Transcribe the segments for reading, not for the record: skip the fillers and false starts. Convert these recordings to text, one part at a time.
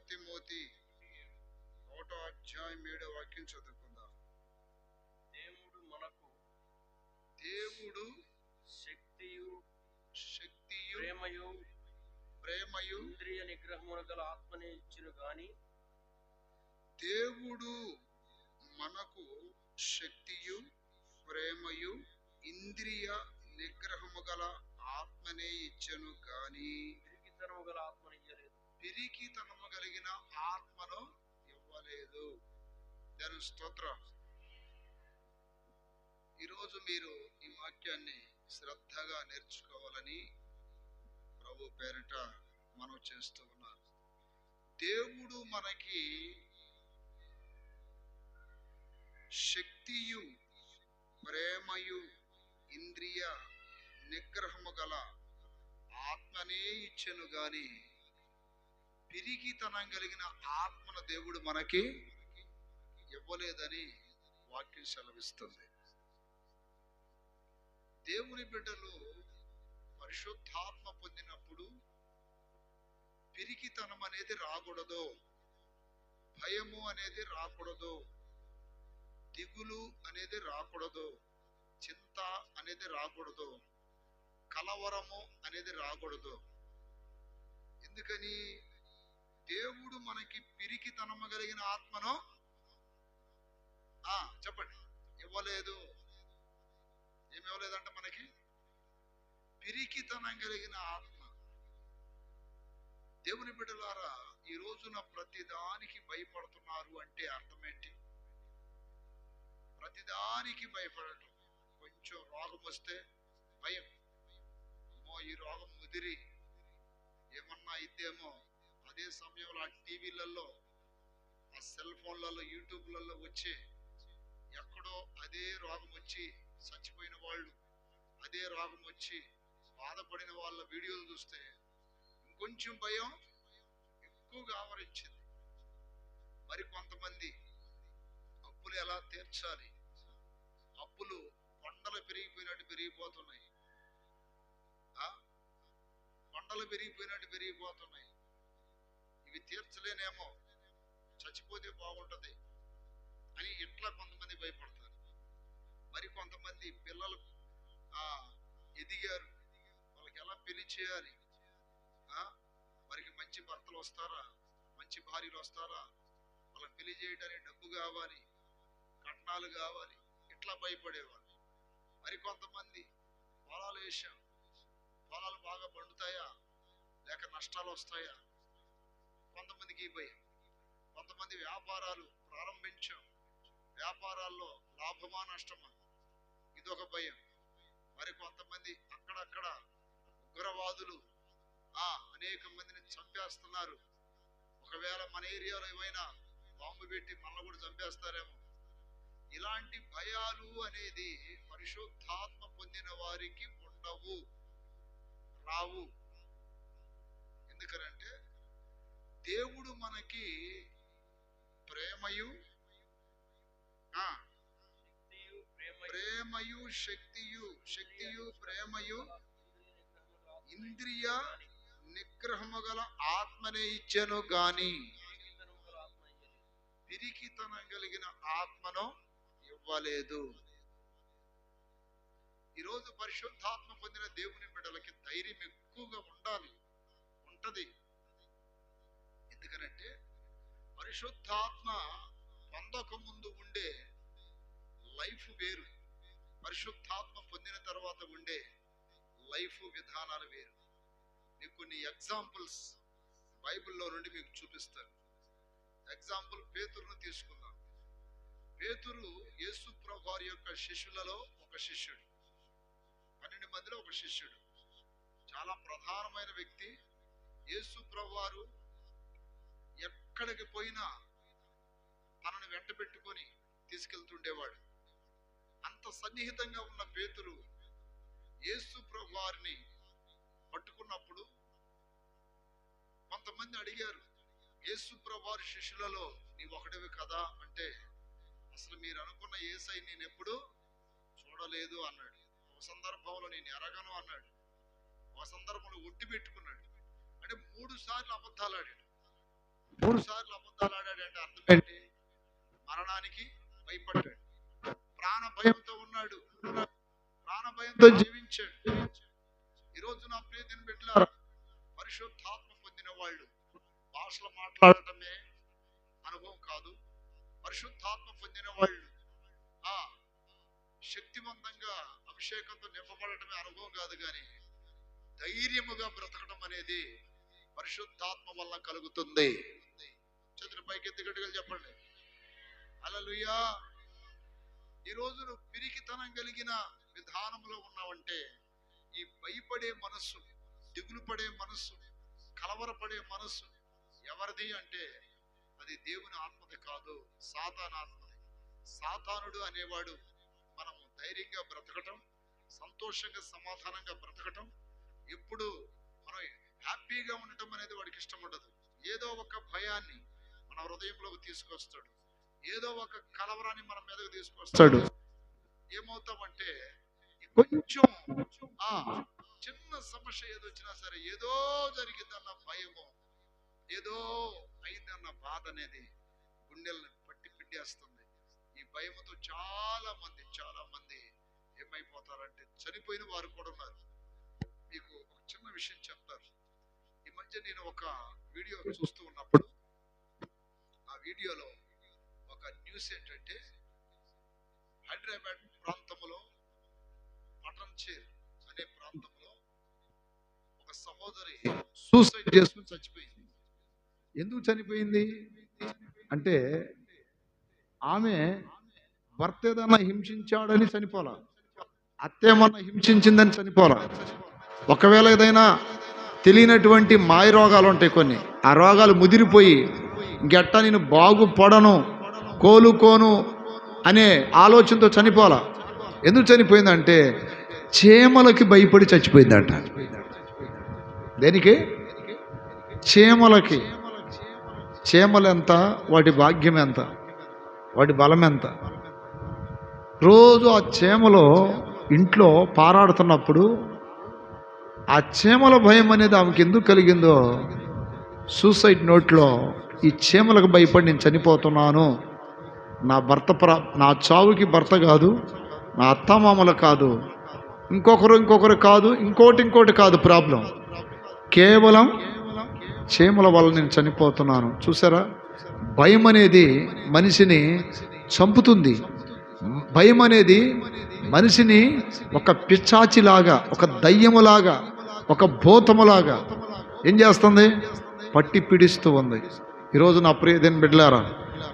Timothy 1:7 చదువుకుందాం. దేవుడు శక్తియు ప్రేమయు ఇంద్రియ నిగ్రహమును గల ఆత్మనే ఇచ్చును గాని. దేవుడు మనకు శక్తియు ప్రేమయు ఇంద్రియ నిగ్రహము గల ఆత్మనే ఇచ్చెను గాని పిరికితనము గల ఆత్మను ఇయ్యలేదు. పిరికితనము కలిగిన ఆత్మను ఇవ్వలేదు. దాని స్తోత్రం. ఈరోజు మీరు ఈ వాక్యాన్ని శ్రద్ధగా నేర్చుకోవాలని ప్రభు పేరిట మనం చేస్తూ ఉన్నారు. దేవుడు మనకి శక్తియు ప్రేమయు ఇంద్రియ నిగ్రహము గల ఆత్మనే ఇచ్చెను గాని పిరికితనం కలిగిన ఆత్మను దేవుడు మనకి ఇవ్వలేదని వాక్యం సెలవిస్తుంది. దేవుని బిడ్డలు పరిశుద్ధాత్మ పొందినప్పుడు పిరికితనం అనేది రాకూడదు, భయము అనేది రాకూడదు, దిగులు అనేది రాకూడదు, చింత అనేది రాకూడదు, కలవరము అనేది రాకూడదు. ఎందుకని? దేవుడు మనకి పిరికితనము కలిగిన ఆత్మను చెప్పండి ఇవ్వలేదు. ఏమి ఇవ్వలేదంట మనకి? పిరికితనం కలిగిన ఆత్మ. దేవుని బిడ్డలారా, ఈ రోజున ప్రతిదానికి భయపడుతున్నారు అంటే అర్థం ఏంటి? ప్రతిదానికి భయపడటం. కొంచెం రోగం వస్తే భయం, అమ్మో ఈ రోగం ముదిరి ఏమన్నా అయితేమో. అదే సమయంలో ఆ టీవీలలో, ఆ సెల్ ఫోన్లలో, యూట్యూబ్లలో వచ్చి ఎక్కడో అదే రోగం వచ్చి చచ్చిపోయిన వాళ్ళు, అదే రోగం వచ్చి బాధపడిన వాళ్ళ వీడియోలు చూస్తే ఇంకొంచెం భయం ఎక్కువగా ఆవరించింది. మరి కొంతమంది అప్పులు ఎలా తీర్చాలి, అప్పులు కొండలు పెరిగిపోయినట్టు పెరిగిపోతున్నాయి, కొండలు పెరిగిపోయినట్టు పెరిగిపోతున్నాయి. ఇవి తీర్చలేనేమో, చచ్చిపోతే బాగుంటది అని ఇట్లా కొంతమంది భయపడతారు. మరి కొంతమంది పిల్లలు ఎదిగారు, వాళ్ళకి ఎలా పెళ్లి చేయాలి, వారికి మంచి భర్తలు వస్తారా, మంచి భార్యలు వస్తారా, వాళ్ళకి పెళ్లి చేయడానికి డబ్బు కావాలి, కట్నాలు కావాలి, ఇట్లా భయపడేవాళ్ళు. మరి కొంతమంది పొలాలు వేసాం, పొలాలు బాగా పండుతాయా లేక నష్టాలు వస్తాయా, కొంతమందికి ఈ భయం. కొంతమంది వ్యాపారాలు ప్రారంభించాం, వ్యాపారాల్లో లాభమా నష్టమా, ఇదొక భయం. మరి కొంతమంది అక్కడక్కడ ఉగ్రవాదులు అనేక మందిని చంపేస్తున్నారు. ఒకవేళ మన ఏరియాలో ఏమైనా బాంబు పెట్టి మనల్ని కూడా చంపేస్తారేమో. ఇలాంటి భయాలు అనేది పరిశుద్ధాత్మ పొందిన వారికి ఉండవు, రావు. ఎందుకనంటే దేవుడు మనకి ప్రేమయు శక్తియు ప్రేమయు ఇంద్రియ నిగ్రహము గల ఆత్మనే ఇచ్చెను గాని పిరికితనం కలిగిన ఆత్మను ఇవ్వలేదు. ఈరోజు పరిశుద్ధాత్మ పొందిన దేవుని బిడ్డలకి ధైర్యం ఎక్కువగా ఉంటది. ఎందుకనంటే పరిశుద్ధాత్మ పొందక ముందు ఉండే లైఫ్ వేరు, పరిశుద్ధాత్మ పొందిన తర్వాత ఉండే లైఫ్ విధానాలు వేరు. మీకు కొన్ని ఎగ్జాంపుల్స్ బైబిల్లో నుండి మీకు చూపిస్తాను. ఎగ్జాంపుల్ పేతురును తీసుకుందాం. పేతురు యేసు ప్రభువు వారి యొక్క శిష్యులలో ఒక శిష్యుడు, 12 మందిలో ఒక శిష్యుడు, చాలా ప్రధానమైన వ్యక్తి. యేసు ప్రభువు వారు ఎక్కడికి పోయినా తనను వెంట పెట్టుకొని తీసుకెళ్తుండేవాడు. అంత సన్నిహితంగా ఉన్న పేతురు యేసు ప్రభువు వారిని పట్టుకున్నప్పుడు కొంతమంది అడిగారు, యేసు ప్రభువు వారి శిష్యులలో నీవు ఒకటివి కదా అంటే, అసలు మీరు అనుకున్న యేసయ్య నేను ఎప్పుడు చూడలేదు అన్నాడు. ఒక సందర్భంలో నేను ఎరగను అన్నాడు. ఒక సందర్భంలో ఒట్టి పెట్టుకున్నాడు. అంటే 3 సార్లు అబద్ధాలు ఆడాడు. 3 సార్లు అబద్ధాలు ఆడాడంటే అర్థం ఏంటి? మరణానికి భయపడ్డాడు, ప్రాణ భయంతో ఉన్నాడు, ప్రాణ భయంతో జీవించాడు. ఈరోజు నా ప్రియతని బిడ్డలారా, పరిశుద్ధాత్మ పొందిన వాళ్ళు భాషలు మాట్లాడటమే అనుభవం కాదు. పరిశుద్ధాత్మ పొందిన వాళ్ళు శక్తివంతంగా అభిషేకంతో నింపబడటమే అనుభవం కాదు, కానీ ధైర్యముగా బ్రతకడం అనేది పరిశుద్ధాత్మ వల్ల కలుగుతుంది. చేతుల పైకి ఎత్తి గట్టిగా చెప్పండి హల్లెలూయా. ఈరోజు నువ్వు పిరికితనం కలిగిన విధానంలో ఉన్నావంటే, ఈ భయపడే మనస్సు, దిగులు పడే మనస్సు, కలవరపడే మనస్సు ఎవరిది అంటే అది దేవుని ఆత్మది కాదు, సాతాను ఆత్మది. సాతానుడు అనేవాడు మనము ధైర్యంగా బ్రతకటం, సంతోషంగా సమాధానంగా బ్రతకటం, ఎప్పుడు మనం హ్యాపీగా ఉండటం అనేది వాడికి ఇష్టం ఉండదు. ఏదో ఒక భయాన్ని మన హృదయంలోకి తీసుకొస్తాడు, ఏదో ఒక కలవరాన్ని మన మీదకి తీసుకొస్తాడు. ఏమవుతామంటే కొంచెం చిన్న సమస్య ఏదొచ్చినా సరే ఏదో జరిగిందన్న భయము, ఏదో అయిందన్న బాధ అనేది గుండెల్ని పట్టి పిండేస్తుంది. ఈ భయముతో చాలా మంది ఏమైపోతారంటే చనిపోయిన వారు కూడా ఉన్నారు. మీకు ఒక చిన్న విషయం చెప్తారు. ఈ మధ్య నేను ఒక వీడియో చూస్తూ ఉన్నప్పుడు ఆ వీడియోలో ఒక న్యూస్ ఏంటంటే, హైదరాబాద్ ప్రాంతంలో పటన్చేర్ అనే ప్రాంతంలో ఒక సహోదరి సూసైడ్ చేసుకుని చచ్చిపోయింది. ఎందుకు చనిపోయింది అంటే, ఆమె భర్త ఏదన్నా హింసించాడని చనిపోలా, అత్తేమన్నా హింసించిందని చనిపోలా. ఒకవేళ ఏదైనా తెలియనటువంటి మాయ రోగాలు ఉంటాయి కొన్ని, ఆ రోగాలు ముదిరిపోయి గట్ట నేను బాగుపడను, కోలుకోను అనే ఆలోచనతో చనిపోలా. ఎందుకు చనిపోయిందంటే చీమలకి భయపడి చచ్చిపోయిందంట. దేనికి? చీమలకి. చీమలు ఎంత, వాటి భాగ్యం ఎంత, వాటి బలం ఎంత. రోజు ఆ చీమలో ఇంట్లో పారాడుతున్నప్పుడు ఆ చీమల భయం అనేది ఆమెకి ఎందుకు కలిగిందో, సూసైడ్ నోట్లో ఈ చీమలకు భయపడి నేను చనిపోతున్నాను, నా నా చావుకి భర్త కాదు, నా అత్తమామలు కాదు, ఇంకొకరు కాదు, ఇంకోటి కాదు ప్రాబ్లం, కేవలం చీమల వల్ల నేను చనిపోతున్నాను. చూసారా, భయం అనేది మనిషిని చంపుతుంది. భయం అనేది మనిషిని ఒక పిశాచిలాగా, ఒక దయ్యములాగా, ఒక భూతములాగా ఏం చేస్తుంది? పట్టి పీడిస్తూ ఉంది. ఈరోజు నా ప్రియమైన బిడ్డలారా,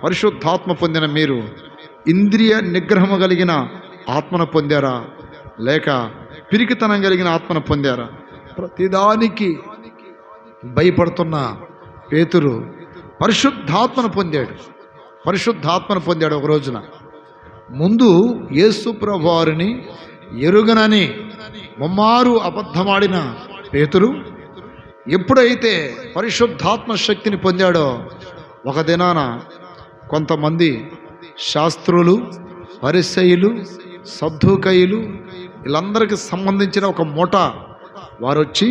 పరిశుద్ధాత్మ పొందిన మీరు ఇంద్రియ నిగ్రహము కలిగిన ఆత్మను పొందారా, లేక పిరికితనం కలిగిన ఆత్మను పొందారా? ప్రతిదానికి భయపడుతున్న పేతురు పరిశుద్ధాత్మను పొందాడు. ఒక రోజున ముందు యేసు ప్రభువారిని ఎరుగనని ముమ్మారు అబద్ధమాడిన పేతురు ఎప్పుడైతే పరిశుద్ధాత్మ శక్తిని పొందాడో, ఒక దినాన కొంతమంది శాస్త్రులు, పరిసయ్యులు, సద్దూకయ్యులు వీళ్ళందరికీ సంబంధించిన ఒక మూట వారు వచ్చి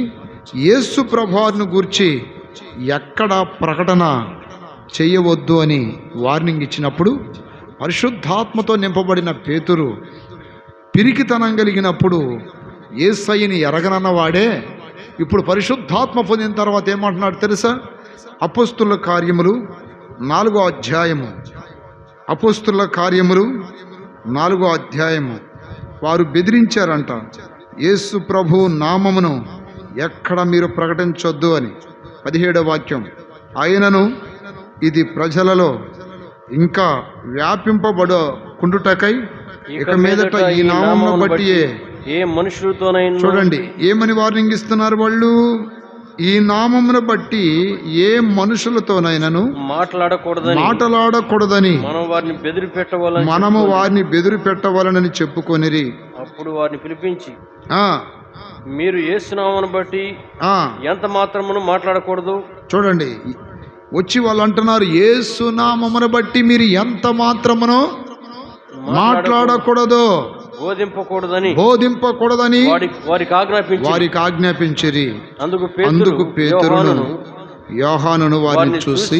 యేసు ప్రభువారిని గూర్చి ఎక్కడ ప్రకటన చేయవద్దు అని వార్నింగ్ ఇచ్చినప్పుడు, పరిశుద్ధాత్మతో నింపబడిన పేతురు పిరికితనం కలిగినప్పుడు యేసయ్యని ఎరగనన్నవాడే ఇప్పుడు పరిశుద్ధాత్మ పొందిన తర్వాత ఏమంటున్నాడు తెలుసా? అపోస్తుల కార్యములు 4వ అధ్యాయము, అపోస్తుల కార్యములు 4వ అధ్యాయము. వారు బెదిరించారంట, యేసు ప్రభు నామమును ఎక్కడ మీరు ప్రకటించొద్దు అని. 17వ వాక్యం, ఆయనను ఇది ప్రజలలో ఇంకా వ్యాపింపబడుకుండుటకై ఇక మీదట ఈ నామమును బట్టియే ఏ మనుషులతోనైనా. చూడండి ఏమని వార్నింగ్ ఇస్తున్నారు వాళ్ళు? ఈ నామమును బట్టి ఏ మనుషులతోనైనాను మాట్లాడకూడదని మనము వారిని బెదిరి పెట్టవలనని చెప్పుకొనిరి. అప్పుడు వారిని పిలిపించి, మీరు యేసునామమును బట్టి ఎంత మాత్రమును మాట్లాడకూడదు. చూడండి, వచ్చి వాళ్ళు అంటున్నారు, యేసునామమును బట్టి మీరు ఎంత మాత్రమును మాట్లాడకూడదు, బోధింపకూడదని వారికి ఆజ్ఞాపించిరి. అందుకు పేతురును యోహానును వారిని చూసి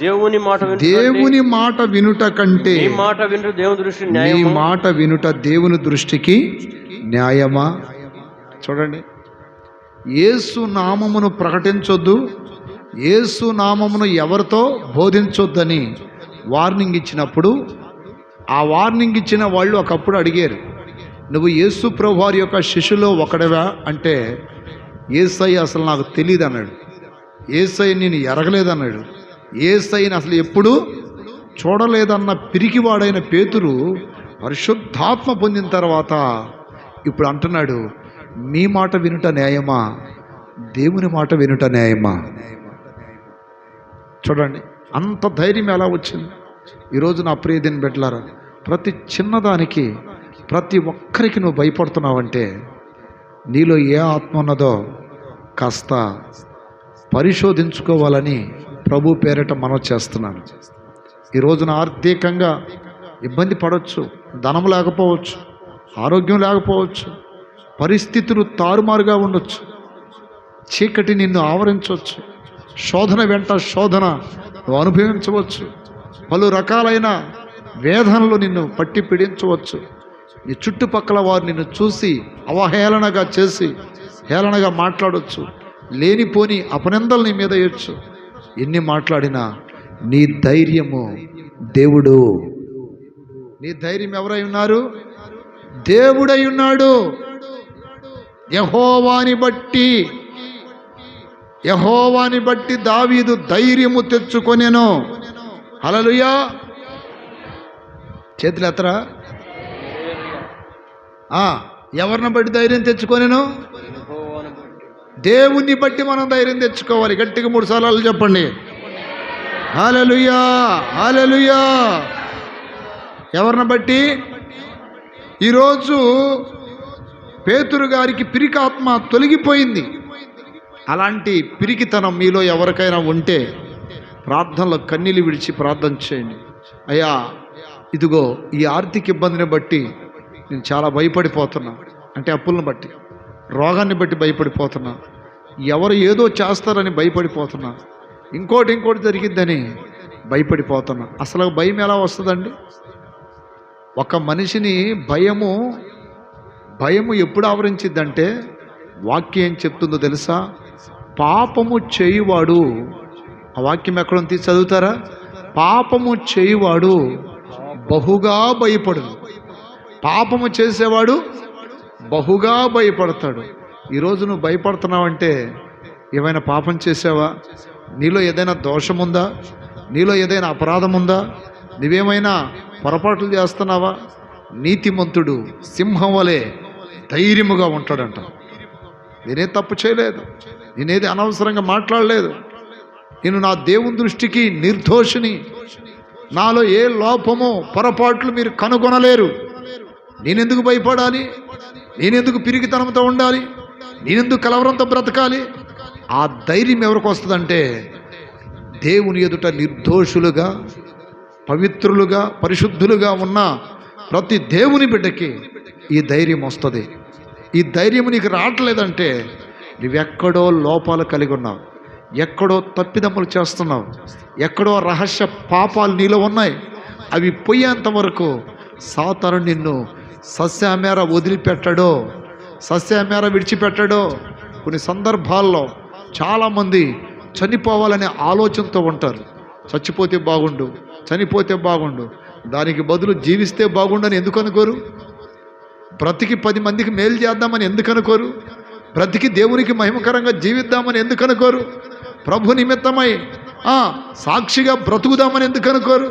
దేవుని మాట దేవుని మాట వినుట కంటే నీ మాట వినుట దేవుని దృష్టి నీ న్యాయమా? మాట వినుట దేవుని దృష్టికి న్యాయమా? చూడండి, యేసు నామమును ప్రకటించొద్దు, యేసు నామమును ఎవరితో బోధించొద్దని వార్నింగ్ ఇచ్చినప్పుడు, ఆ వార్నింగ్ ఇచ్చిన వాళ్ళు ఒకప్పుడు అడిగారు, నువ్వు యేసు ప్రభువారి యొక్క శిష్యులో ఒకడవా అంటే, యేసయ్య అసలు నాకు తెలియదు అన్నాడు. యేసయ్య నేను ఎరగలేదన్నాడు. యేసయ్యని అసలు ఎప్పుడూ చూడలేదన్న పిరికివాడైన పేతురు పరిశుద్ధాత్మ పొందిన తర్వాత ఇప్పుడు అంటున్నాడు, మీ మాట వినుట న్యాయమా, దేవుని మాట వినుట న్యాయమా? చూడండి, అంత ధైర్యం ఎలా వచ్చింది? ఈరోజు నా ప్రియ దిన బిడ్డలారా, ప్రతి చిన్నదానికి ప్రతి ఒక్కరికి నువ్వు భయపడుతున్నావంటే నీలో ఏ ఆత్మ ఉన్నదో కాస్త పరిశోధించుకోవాలని ప్రభు పేరిట మనవి చేస్తున్నాను. ఈ రోజున ఆర్థికంగా ఇబ్బంది పడవచ్చు, ధనం లేకపోవచ్చు, ఆరోగ్యం లేకపోవచ్చు, పరిస్థితులు తారుమారుగా ఉండొచ్చు, చీకటి నిన్ను ఆవరించవచ్చు, శోధన వెంట శోధన నువ్వు అనుభవించవచ్చు, పలు రకాలైన వేదనలు నిన్ను పట్టి పీడించవచ్చు. నీ చుట్టుపక్కల వారు నిన్ను చూసి అవహేళనగా చేసి హేళనగా మాట్లాడవచ్చు, లేనిపోని అపనిందలు నీ మీద వేయచ్చు. ఎన్ని మాట్లాడినా నీ ధైర్యము దేవుడు. నీ ధైర్యం ఎవరై ఉన్నారు? దేవుడై ఉన్నాడు. యెహోవాని బట్టి దావీదు ధైర్యము తెచ్చుకొనెను. హల్లెలూయా. చేతులు ఎత్తరా. ఎవరిని బట్టి ధైర్యం తెచ్చుకొనెను? దేవుణ్ణి బట్టి మనం ధైర్యం తెచ్చుకోవాలి. గట్టిగా 3 సార్లు చెప్పండి, హల్లెలూయా, హల్లెలూయా. ఎవరిని బట్టి? ఈరోజు పేతురు గారికి పిరికాత్మ తొలగిపోయింది. అలాంటి పిరికితనం మీలో ఎవరికైనా ఉంటే ప్రార్థనలో కన్నీళ్ళు విడిచి ప్రార్థన చేయండి. అయ్యా, ఇదిగో ఈ ఆర్థిక ఇబ్బందిని బట్టి నేను చాలా భయపడిపోతున్నా, అంటే అప్పులను బట్టి, రోగాన్ని బట్టి భయపడిపోతున్నా, ఎవరు ఏదో చేస్తారని భయపడిపోతున్నా, ఇంకోటి జరిగిద్దని భయపడిపోతున్నా. అసలు భయం ఎలా వస్తుందండి? ఒక మనిషిని భయము ఎప్పుడు ఆవరించిద్దంటే, వాక్యం ఏం చెప్తుందో తెలుసా? పాపము చేయువాడు, ఆ వాక్యం ఎక్కడ తీసి చదువుతారా? పాపము చేయువాడు బహుగా భయపడు, పాపము చేసేవాడు బహుగా భయపడతాడు. ఈరోజు నువ్వు భయపడుతున్నావంటే ఏమైనా పాపం చేసావా? నీలో ఏదైనా దోషం ఉందా? నీలో ఏదైనా అపరాధం ఉందా? నువ్వేమైనా పొరపాట్లు చేస్తున్నావా? నీతిమంతుడు సింహం వలె ధైర్యముగా ఉంటాడంట. నేనే తప్పు చేయలేదు, నేనేది అనవసరంగా మాట్లాడలేదు, నేను నా దేవుని దృష్టికి నిర్దోషిని, నాలో ఏ లోపమో పొరపాట్లు మీరు కనుగొనలేరు. నేనెందుకు భయపడాలి? నేనెందుకు పిరిగితనంతో ఉండాలి? నేనెందుకు కలవరంతో బ్రతకాలి? ఆ ధైర్యం ఎవరికి వస్తుందంటే, దేవుని ఎదుట నిర్దోషులుగా, పవిత్రులుగా, పరిశుద్ధులుగా ఉన్న ప్రతి దేవుని బిడ్డకి ఈ ధైర్యం వస్తుంది. ఈ ధైర్యం నీకు రావట్లేదంటే నువ్వెక్కడో లోపాలు కలిగి ఉన్నావు, ఎక్కడో తప్పిదమ్ములు చేస్తున్నావు, ఎక్కడో రహస్య పాపాలు నీలో ఉన్నాయి. అవి పోయేంత వరకు సాతాను నిన్ను సస్యామేర వదిలిపెట్టడో, సస్యామేర విడిచిపెట్టడో. కొన్ని సందర్భాల్లో చాలామంది చనిపోవాలనే ఆలోచనతో ఉంటారు. చచ్చిపోతే బాగుండు, చనిపోతే బాగుండు, దానికి బదులు జీవిస్తే బాగుండని ఎందుకు అనుకోరు? బ్రతికి 10 మందికి మేలు చేద్దామని ఎందుకు అనుకోరు? బ్రతికి దేవునికి మహిమకరంగా జీవిద్దామని ఎందుకు అనుకోరు? ప్రభు నిమిత్తమై సాక్షిగా బ్రతుకుదామని ఎందుకు అనుకోరు?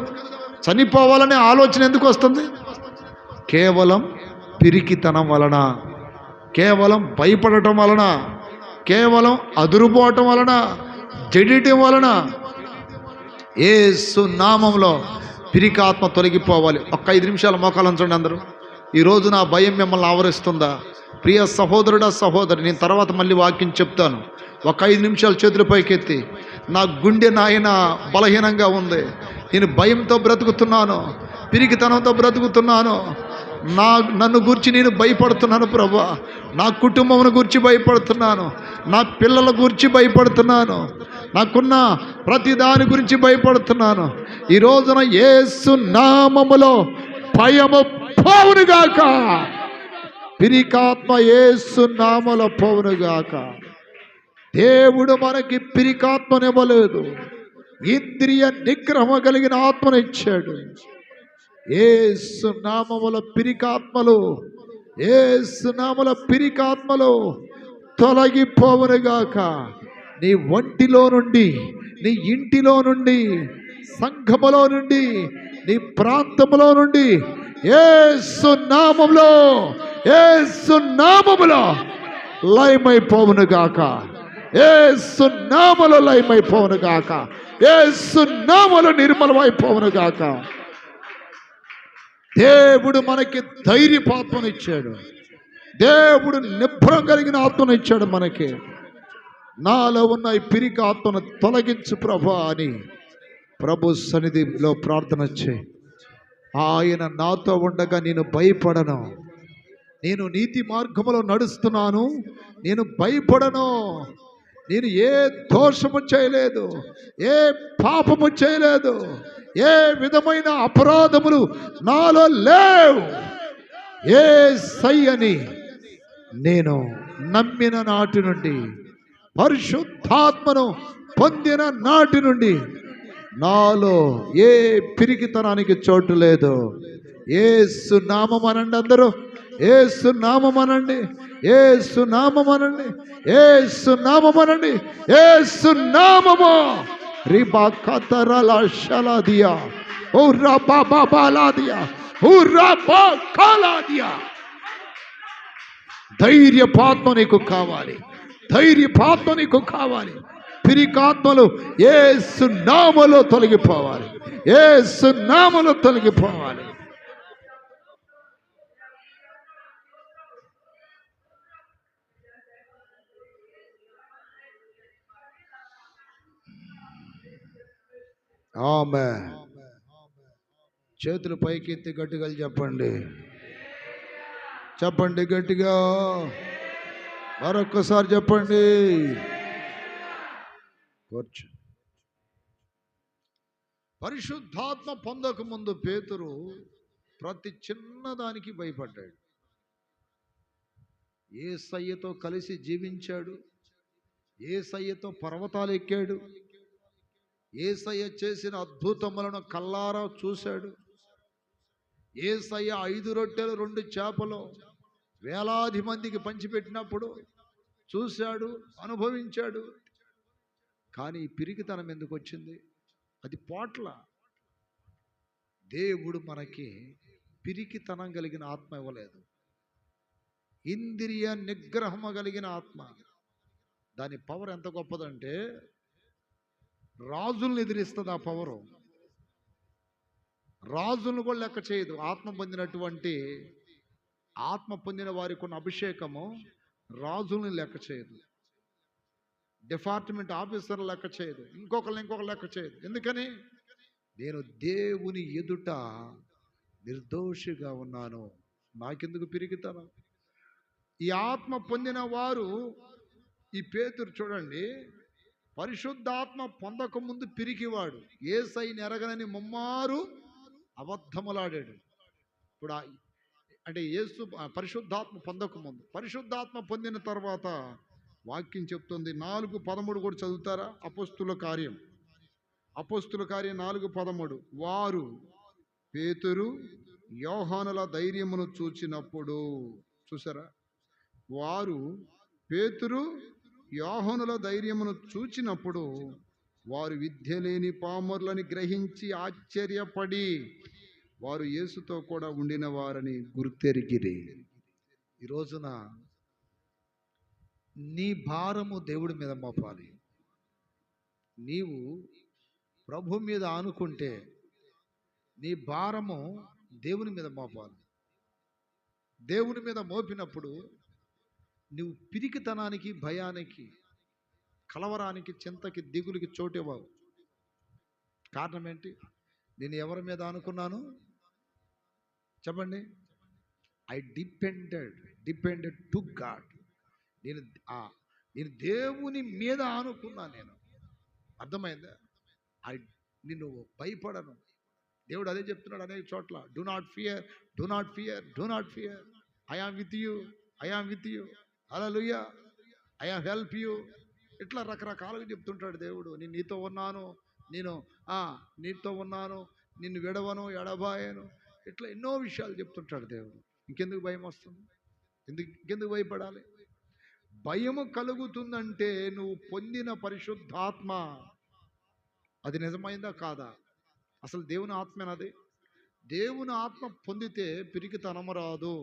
చనిపోవాలనే ఆలోచన ఎందుకు వస్తుంది? కేవలం పిరికితనం వలన, కేవలం భయపడటం వలన, కేవలం అదురుపోవటం వలన, జడియటం వలన. యేసు నామములో పిరికాత్మ తొలగిపోవాలి. ఒక్క 5 నిమిషాలు మోకాలు ఉంచండి అందరూ. ఈరోజు నా భయం మిమ్మల్ని ఆవరిస్తుందా? ప్రియ సహోదరుడా, సహోదరి, నేను తర్వాత మళ్ళీ వాక్యం చెప్తాను. ఒక 5 నిమిషాలు చేతుల పైకెత్తి, నా గుండె నాయన బలహీనంగా ఉంది, నేను భయంతో బ్రతుకుతున్నాను, పిరికితనంతో బ్రతుకుతున్నాను, నన్ను గురించి నేను భయపడుతున్నాను ప్రభా. నా కుటుంబమును గురించి భయపడుతున్నాను, నా పిల్లల గురించి భయపడుతున్నాను, నాకున్న ప్రతి దాని గురించి భయపడుతున్నాను. ఈ రోజున యేసు నామములో భయము పోవునుగాక. పిరికాత్మ యేసు నామములో పోవునుగాక. దేవుడు మనకి పిరికాత్మనివ్వలేదు, ఇంద్రియ నిగ్రహం కలిగిన ఆత్మను ఇచ్చాడు. యేసు నామముల పిరికాత్మలు, యేసు నామముల పిరికాత్మలు తొలగిపోవునుగాక. నీ ఒంటిలో నుండి, నీ ఇంటిలో నుండి, సంఘములో నుండి, నీ ప్రాంతములో నుండి యేసు నామములో, యేసు నామములో లయమైపోవునుగాక. యేసు నామములో లయమైపోవునుగాక. యేసు నామములో నిర్మలమైపోవునుగాక. దేవుడు మనకి ధైర్యపాత్మనిచ్చాడు, దేవుడు నిబ్బరం కలిగిన ఆత్మను ఇచ్చాడు మనకి. నాలో ఉన్న ఈ పిరికి ఆత్మను తొలగించు ప్రభా అని ప్రభు సన్నిధిలో ప్రార్థన చేయి. ఆయన నాతో ఉండగా నేను భయపడను, నేను నీతి మార్గములో నడుస్తున్నాను, నేను భయపడను. నేను ఏ దోషము చేయలేదు, ఏ పాపము చేయలేదు, ఏ విధమైన అపరాధములు నాలో లేవు. యేసయ్యని నేను నమ్మిన నాటి నుండి, పరిశుద్ధాత్మను పొందిన నాటి నుండి నాలో ఏ పిరికితనానికి చోటు లేదు. యేసు నామం అనండి అందరూ, యేసు నామం అనండి, యేసు నామం అనండి, యేసు నామం అనండి, యేసు నామము. రిబా కతరల షలాదియా ఓ రబా బాలాదియా ఓ రబా కాలాదియా. ధైర్యపాత్మ నీకు కావాలి, ధైర్యపాత్మ నీకు కావాలి. పిరికాత్మలు యేసు నామములో తొలగిపోవాలి, యేసు నామములో తొలగిపోవాలి. ఆమేన్. చేతులు పైకెత్తి గట్టిగా చెప్పండి, చెప్పండి గట్టిగా, మరొక్కసారి చెప్పండి. కూర్చో. పరిశుద్ధాత్మ పొందక ముందు పేతురు ప్రతి చిన్నదానికి భయపడ్డాడు. యేసయ్యతో కలిసి జీవించాడు, యేసయ్యతో పర్వతాలు ఎక్కాడు, యేసయ్య చేసిన అద్భుతములను కల్లారా చూశాడు. యేసయ్య 5 రొట్టెలు 2 చేపలు వేలాది మందికి పంచిపెట్టినప్పుడు చూశాడు, అనుభవించాడు. కానీ పిరికితనం ఎందుకు వచ్చింది? అది పోట్ల. దేవుడు మనకి పిరికితనం కలిగిన ఆత్మ ఇవ్వలేదు, ఇంద్రియ నిగ్రహము కలిగిన ఆత్మ. దాని పవర్ ఎంత గొప్పదంటే రాజులను ఎదిరిస్తుంది. ఆ పవరు రాజులను కూడా లెక్క చేయదు. ఆత్మ పొందినటువంటి, ఆత్మ పొందిన వారికి ఉన్న అభిషేకము రాజులను లెక్క చేయదు, డిపార్ట్మెంట్ ఆఫీసర్లు లెక్క చేయదు, ఇంకొకరు లెక్క చేయదు. ఎందుకని? నేను దేవుని ఎదుట నిర్దోషిగా ఉన్నాను, నాకెందుకు పిరికితనం? ఈ ఆత్మ పొందిన వారు, ఈ పేతురు చూడండి, పరిశుద్ధాత్మ పొందక ముందు పిరికివాడు, యేసయ్యని ఎరగనని ముమ్మారు అబద్ధములాడాడు. ఇప్పుడు అంటే యేసు పరిశుద్ధాత్మ పొందక ముందు, పరిశుద్ధాత్మ పొందిన తర్వాత వాక్యం చెప్తుంది. 4:13 కూడా చదువుతారా? అపోస్తుల కార్యం 4:13. వారు పేతురు యోహానుల ధైర్యమును చూచినప్పుడు, చూసారా? వారు పేతురు యోహానుల ధైర్యమును చూచినప్పుడు వారు విద్య లేని పామరులని గ్రహించి ఆశ్చర్యపడి వారు యేసుతో కూడా ఉండిన వారని గుర్తెరిగిరి. ఈ రోజున నీ భారము దేవుడి మీద మోపాలి. నీవు ప్రభు మీద ఆనుకుంటే నీ భారము దేవుని మీద మోపాలి. దేవుని మీద మోపినప్పుడు నువ్వు పిరికితనానికి, భయానికి, కలవరానికి, చింతకి, దిగులుకి చోటివ్వవు. కారణం ఏంటి? నేను ఎవరి మీద అనుకున్నాను చెప్పండి? I depended to God. నేను నేను దేవుని మీద ఆనుకున్నాను. నేను అర్థమైందా? ఐ నిన్ను భయపడను. దేవుడు అదే చెప్తున్నాడు అనేక చోట్ల. Do not fear, do not fear, do not fear. I am with you, I am with you. Hallelujah. I am help you. ఇట్లా రకరకాలుగా చెప్తుంటాడు దేవుడు. నేను నీతో ఉన్నాను, నేను నీతో ఉన్నాను, నిన్ను విడవను, ఎడబాయను. ఇట్లా ఎన్నో విషయాలు చెప్తుంటాడు దేవుడు. ఇంకెందుకు భయం వస్తుంది? ఇంకెందుకు భయపడాలి? భయము కలుగుతుందంటే నువ్వు పొందిన పరిశుద్ధాత్మ అది నిజమైందా కాదా? అసలు దేవుని ఆత్మేనది? దేవుని ఆత్మ పొందితే పిరికితనము రాదు.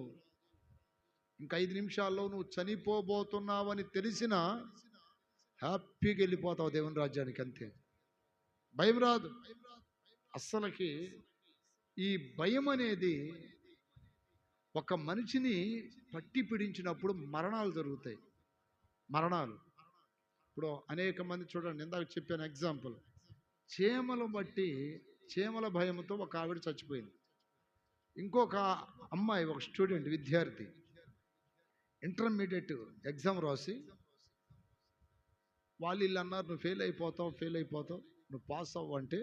ఇంక 5 నిమిషాల్లో నువ్వు చనిపోబోతున్నావని తెలిసినా హ్యాపీగా వెళ్ళిపోతావు దేవుని రాజ్యానికి, అంతే. భయం రాదు అస్సలకి. ఈ భయం అనేది ఒక మనిషిని పట్టి పీడించినప్పుడు మరణాలు జరుగుతాయి. మరణాలు. ఇప్పుడు అనేక మంది చూడండి, ఇందాక చెప్పాను ఎగ్జాంపుల్. చీమల భయంతో ఒక ఆవిడ చచ్చిపోయింది. ఇంకొక అమ్మాయి, ఒక స్టూడెంట్, విద్యార్థి, ఇంటర్మీడియట్ ఎగ్జామ్ రాసి వీళ్ళు అన్నారు, నువ్వు ఫెయిల్ అయిపోతావు, నువ్వు పాస్ అవ్వు అంటే,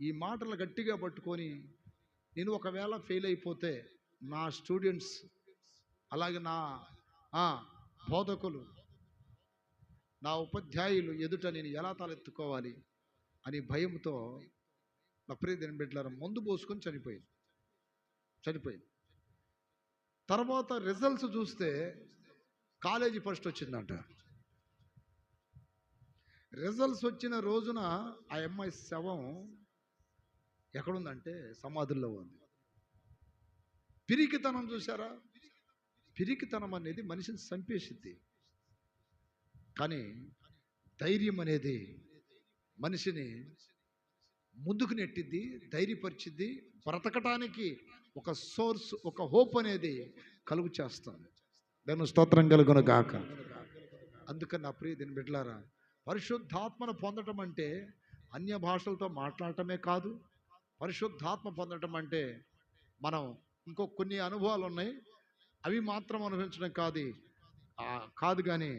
ఈ మాటలు గట్టిగా పట్టుకొని, నేను ఒకవేళ ఫెయిల్ అయిపోతే నా స్టూడెంట్స్ అలాగే నా బోధకులు, నా ఉపాధ్యాయులు ఎదుట నేను ఎలా తలెత్తుకోవాలి అని భయంతో నా ప్రియమైన బిడ్డలారా మందు పోసుకొని చనిపోయింది. తర్వాత రిజల్ట్స్ చూస్తే కాలేజీ ఫస్ట్ వచ్చిందంట. రిజల్ట్స్ వచ్చిన రోజున ఆ అమ్మాయి శవం ఎక్కడుందంటే సమాధుల్లో ఉంది. పిరికితనం చూసారా? పిరికితనం అనేది మనిషిని చంపేసిద్ది. కానీ ధైర్యం అనేది మనిషిని ముందుకు నెట్టిద్ది, ధైర్యపరిచిద్ది. బ్రతకటానికి ఒక సోర్స్, ఒక హోప్ అనేది కలుగు చేస్తుంది. దాని స్తోత్రం కలుగును గాక. అందుకని నా ప్రియ దీని బిడ్డలారా, పరిశుద్ధాత్మను పొందటం అంటే అన్య భాషలతో మాట్లాడటమే కాదు. పరిశుద్ధాత్మ పొందటం అంటే మనం ఇంకో కొన్ని అనుభవాలు ఉన్నాయి, అవి మాత్రం అనుభవించడం కాదు కానీ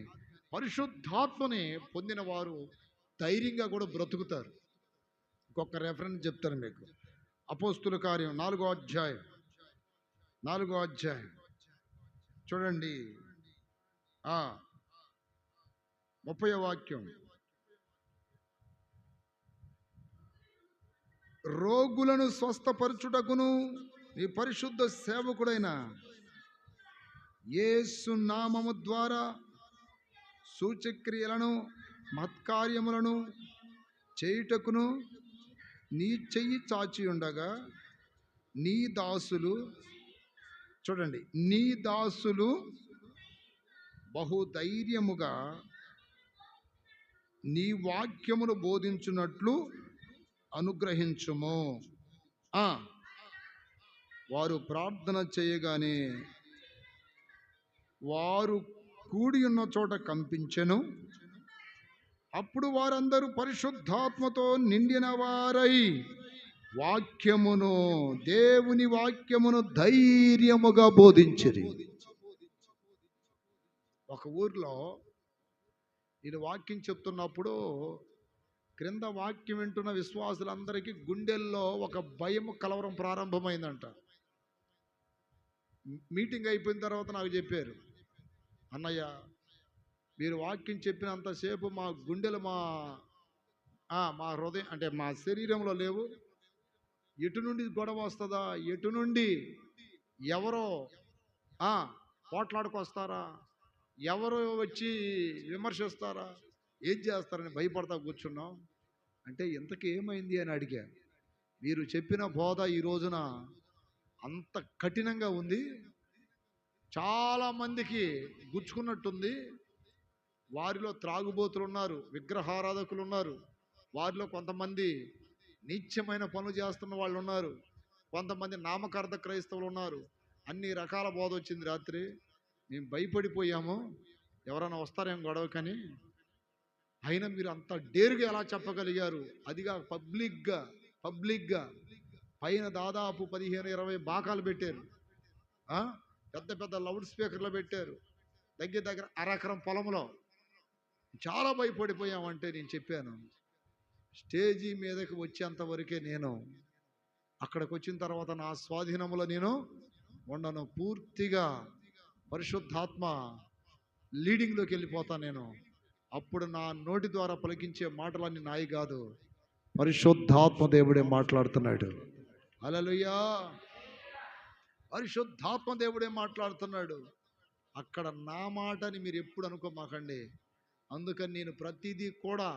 పరిశుద్ధాత్మని పొందిన వారు ధైర్యంగా కూడా బ్రతుకుతారు. ఇంకొక రెఫరెన్స్ చెప్తాను మీకు. అపోస్తుల కార్యం 4వ అధ్యాయం చూడండి, 30వ వాక్యం. రోగులను స్వస్థపరచుటకును నీ పరిశుద్ధ సేవకుడైన యేసు నామము ద్వారా సూచక్రియలను మత్కార్యములను చేయుటకును నీ చెయ్యి చాచి ఉండగా నీ దాసులు బహుధైర్యముగా నీ వాక్యమును బోధించున్నట్లు అనుగ్రహించుము. వారు ప్రార్థన చేయగానే వారు కూడి ఉన్న చోట కంపించెను. అప్పుడు వారందరూ పరిశుద్ధాత్మతో నిండిన వారై దేవుని వాక్యమును ధైర్యముగా బోధించిరి. ఒక ఊర్లో నేను వాక్యం చెప్తున్నప్పుడు క్రింద వాక్యం వింటున్న విశ్వాసులందరికీ గుండెల్లో ఒక భయం, కలవరం ప్రారంభమైందంట. మీటింగ్ అయిపోయిన తర్వాత నాకు చెప్పారు, అన్నయ్య మీరు వాక్యం చెప్పినంతసేపు మా గుండెలు మా హృదయం అంటే మా శరీరంలో లేవు. ఎటు నుండి గొడవ వస్తుందా, ఎటు నుండి ఎవరో పోట్లాడుకొస్తారా, ఎవరు వచ్చి విమర్శిస్తారా, ఏం చేస్తారని భయపడతా కూర్చున్నాం. అంటే ఇంతకీ ఏమైంది అని అడిగా. మీరు చెప్పిన బోధ ఈ రోజున అంత కఠినంగా ఉంది, చాలామందికి గుచ్చుకున్నట్టుంది. వారిలో త్రాగుబోతులు ఉన్నారు, విగ్రహారాధకులు ఉన్నారు, వారిలో కొంతమంది నీచమైన పనులు చేస్తున్న వాళ్ళు ఉన్నారు, కొంతమంది నామకార్థ క్రైస్తవులు ఉన్నారు. అన్ని రకాల బోధ వచ్చింది రాత్రి. మేము భయపడిపోయాము, ఎవరైనా వస్తారేం గొడవకని. అయినా మీరు అంత డేరుగా ఎలా చెప్పగలిగారు? అదిగా పబ్లిక్గా పైన దాదాపు 15-20 బాకాలు పెట్టారు. ఆ? పెద్ద పెద్ద లౌడ్ స్పీకర్లు పెట్టారు, దగ్గర దగ్గర అరెకరం పొలంలో. చాలా భయపడిపోయామంటే నేను చెప్పాను, స్టేజీ మీదకి వచ్చేంత వరకే నేను, అక్కడికి వచ్చిన తర్వాత నా స్వాధీనంలో నేను ఉండను. పూర్తిగా పరిశుద్ధాత్మ లీడింగ్లోకి వెళ్ళిపోతాను నేను. అప్పుడు నా నోటి ద్వారా పలికించే మాటలన్నీ నాయి కాదు, పరిశుద్ధాత్మ దేవుడే మాట్లాడుతున్నాడు. హల్లెలూయా. పరిశుద్ధాత్మ దేవుడే మాట్లాడుతున్నాడు. అక్కడ నా మాటని మీరు ఎప్పుడు అనుకోమాకండి. అందుకని నేను ప్రతిదీ కూడా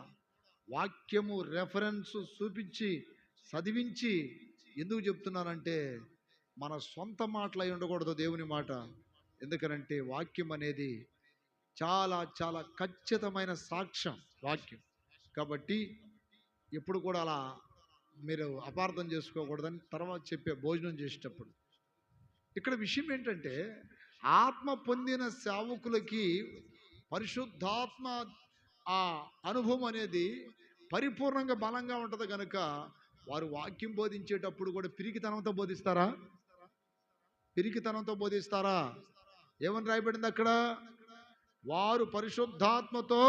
వాక్యము రెఫరెన్స్ చూపించి చదివించి ఎందుకు చెప్తున్నానంటే, మన సొంత మాటలు అయి ఉండకూడదు దేవుని మాట. ఎందుకనంటే వాక్యం అనేది చాలా చాలా ఖచ్చితమైన సాక్ష్యం వాక్యం. కాబట్టి ఎప్పుడు కూడా అలా మీరు అపార్థం చేసుకోకూడదని తర్వాత చెప్పే భోజనం చేసేటప్పుడు. ఇక్కడ విషయం ఏంటంటే, ఆత్మ పొందిన సేవకులకి పరిశుద్ధాత్మ ఆ అనుభవం అనేది పరిపూర్ణంగా బలంగా ఉంటుంది కనుక వారు వాక్యం బోధించేటప్పుడు కూడా పిరికితనంతో బోధిస్తారా? పిరికితనంతో బోధిస్తారా? ఏమని రాయబడింది అక్కడ? వారు పరిశుద్ధాత్మతో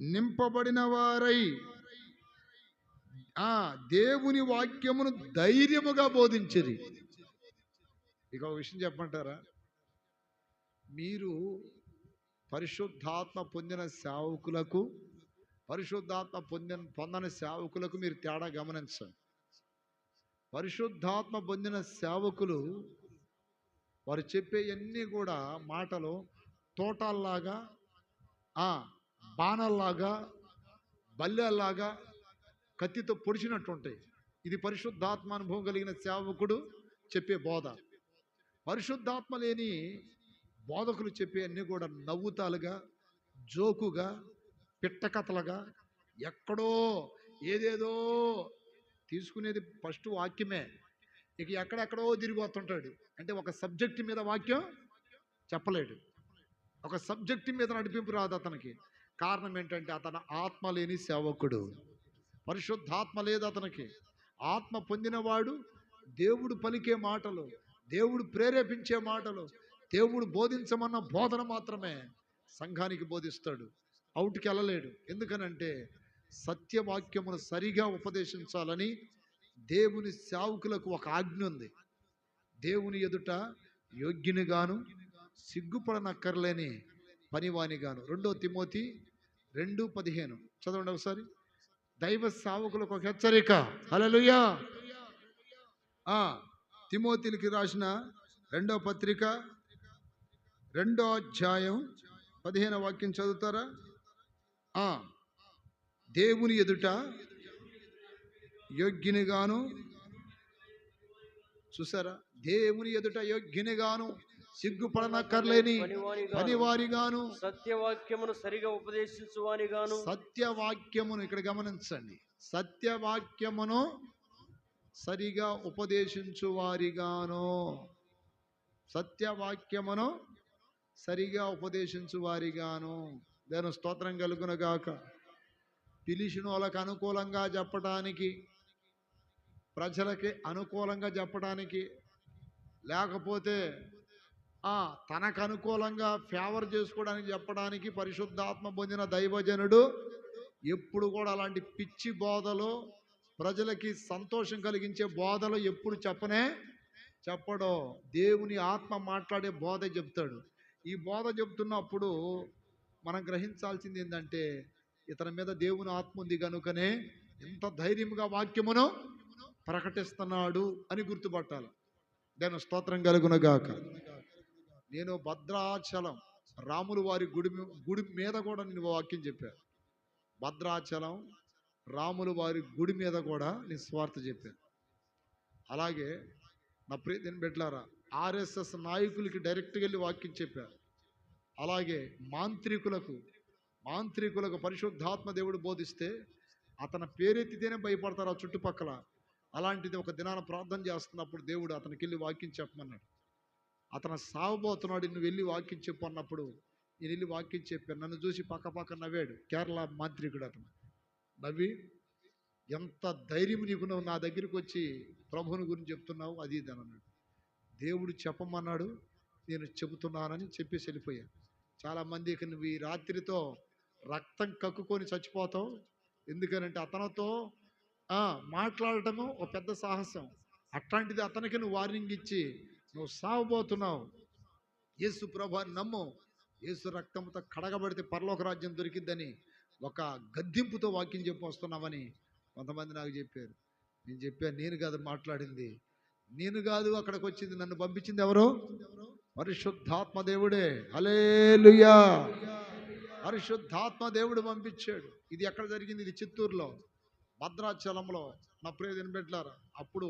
నింపబడిన వారై దేవుని వాక్యమును ధైర్యముగా బోధించిరి. ఇక ఒక విషయం చెప్పమంటారా? మీరు పరిశుద్ధాత్మ పొందిన సేవకులకు, పరిశుద్ధాత్మ పొందని సేవకులకు మీరు తేడా గమనించండి. పరిశుద్ధాత్మ పొందిన సేవకులు వారు చెప్పేవన్నీ కూడా మాటలు తోటల్లాగా, బాణల్లాగా, బల్లెల్లాగా కత్తితో పొడిచినట్టు ఉంటాయి. ఇది పరిశుద్ధాత్మ అనుభవం కలిగిన సేవకుడు చెప్పే బోధ. పరిశుద్ధాత్మ లేని బోధకులు చెప్పే అన్నీ కూడా నవ్వుతాలుగా, జోకుగా, పిట్టకథలుగా, ఎక్కడో ఏదేదో తీసుకునేది ఫస్ట్ వాక్యమే. ఇక ఎక్కడెక్కడో తిరిగి వస్తుంటాడు. అంటే ఒక సబ్జెక్ట్ మీద వాక్యం చెప్పలేడు, ఒక సబ్జెక్ట్ మీద నడిపింపు రాదు అతనికి. కారణం ఏంటంటే అతను ఆత్మ లేని సేవకుడు. పరిశుద్ధాత్మ లేదు అతనికి. ఆత్మ పొందినవాడు దేవుడు పలికే మాటలు, దేవుడు ప్రేరేపించే మాటలు, దేవుడు బోధించమన్న బోధన మాత్రమే సంఘానికి బోధిస్తాడు. అవుట్కి వెళ్ళలేడు. ఎందుకనంటే సత్యవాక్యమును సరిగా ఉపదేశించాలని దేవుని సేవకులకు ఒక ఆజ్ఞ ఉంది. దేవుని ఎదుట యోగ్యునిగాను సిగ్గుపడనక్కర్లేని పనివానిగాను. 2 తిమోతి 2:15 చదవండి ఒకసారి. దైవ సేవకులకు ఒక హెచ్చరిక. హల్లెలూయా. తిమోతికి రాసిన 2వ పత్రిక 2వ అధ్యాయం 15వ వాక్యం చదువుతారా? దేవుని ఎదుట యోగ్యునిగాను, చూసారా? దేవుని ఎదుట యోగ్యునిగాను సిగ్గుపడనక్కర్లేని పనివారిగాను, సత్యవాక్యమును సరిగా ఉపదేశించువానిగాను. సత్యవాక్యమును ఇక్కడ గమనించండి, సత్యవాక్యమును సరిగా ఉపదేశించువారిగాను, సత్యవాక్యమును సరిగా ఉపదేశించువారిగాను. దాని స్తోత్రం కలుగునగాక. పిలిచిన వాళ్ళకి అనుకూలంగా చెప్పడానికి, ప్రజలకి అనుకూలంగా చెప్పడానికి, లేకపోతే తనకు అనుకూలంగా ఫేవర్ చేసుకోవడానికి చెప్పడానికి పరిశుద్ధాత్మ పొందిన దైవజనుడు ఎప్పుడు కూడా అలాంటి పిచ్చి బోధలు, ప్రజలకి సంతోషం కలిగించే బోధలు ఎప్పుడు చెప్పడో. దేవుని ఆత్మ మాట్లాడే బోధ చెప్తాడు. ఈ బోధ చెప్తున్నప్పుడు మనం గ్రహించాల్సింది ఏంటంటే, ఇతని మీద దేవుని ఆత్మ ఉంది కనుకనే ఎంత ధైర్యంగా వాక్యమును ప్రకటిస్తున్నాడు అని గుర్తుపట్టాలి. దాని స్తోత్రం కలుగునగాక. నేను భద్రాచలం రాములు వారి గుడి మీద కూడా నేను వాక్యం చెప్పాను. భద్రాచలం రాములు వారి గుడి మీద కూడా నేను స్వార్థ చెప్పాను. అలాగే నా ప్రియమైన బిడ్డలారా, ఆర్ఎస్ఎస్ నాయకులకి డైరెక్ట్గా వెళ్ళి వాక్యం చెప్పారు. అలాగే మాంత్రికులకు పరిశుద్ధాత్మ దేవుడు బోధిస్తే అతని పేరెత్తితేనే భయపడతారు ఆ చుట్టుపక్కల. అలాంటిది ఒక దినాన ప్రార్థన చేస్తున్నప్పుడు దేవుడు అతనికి వెళ్ళి వాక్యం చెప్పమన్నాడు. అతను సావబోతున్నాడు, నువ్వు వెళ్ళి వాక్యం చెప్పు అన్నప్పుడు నేను వెళ్ళి వాక్యం చెప్పాను. నన్ను చూసి పక్క నవ్వాడు. కేరళ మాంత్రికుడు అతను. నవ్వి, ఎంత ధైర్యం నీకు, నువ్వు నా దగ్గరికి వచ్చి ప్రభువుని గురించి చెప్తున్నావు అది ఇది అన్నాడు. దేవుడు చెప్పమన్నాడు, నేను చెబుతున్నానని చెప్పేసి వెళ్ళిపోయాను. చాలామంది ఇక నువ్వు ఈ రాత్రితో రక్తం కక్కుకొని చచ్చిపోతావు. ఎందుకనంటే అతనితో మాట్లాడటము ఒక పెద్ద సాహసం. అట్లాంటిది అతనికి నువ్వు వార్నింగ్ ఇచ్చి నువ్వు సావబోతున్నావు. యేసు ప్రభువుని నమ్ము, యేసు రక్తంతో కడగబడితే పరలోక రాజ్యం దొరికిద్దని ఒక గద్దింపుతో వాక్యం చెప్పి వస్తున్నామని కొంతమంది నాకు చెప్పారు. నేను చెప్పాను, నేను కాదు మాట్లాడింది, నేను కాదు అక్కడికి వచ్చింది, నన్ను పంపించింది ఎవరు? పరిశుద్ధాత్మ దేవుడే. హల్లెలూయా. పరిశుద్ధాత్మ దేవుడు పంపించాడు. ఇది ఎక్కడ జరిగింది? ఇది చిత్తూరులో, భద్రాచలంలో. నా ప్రియ బిడ్డలారా, అప్పుడు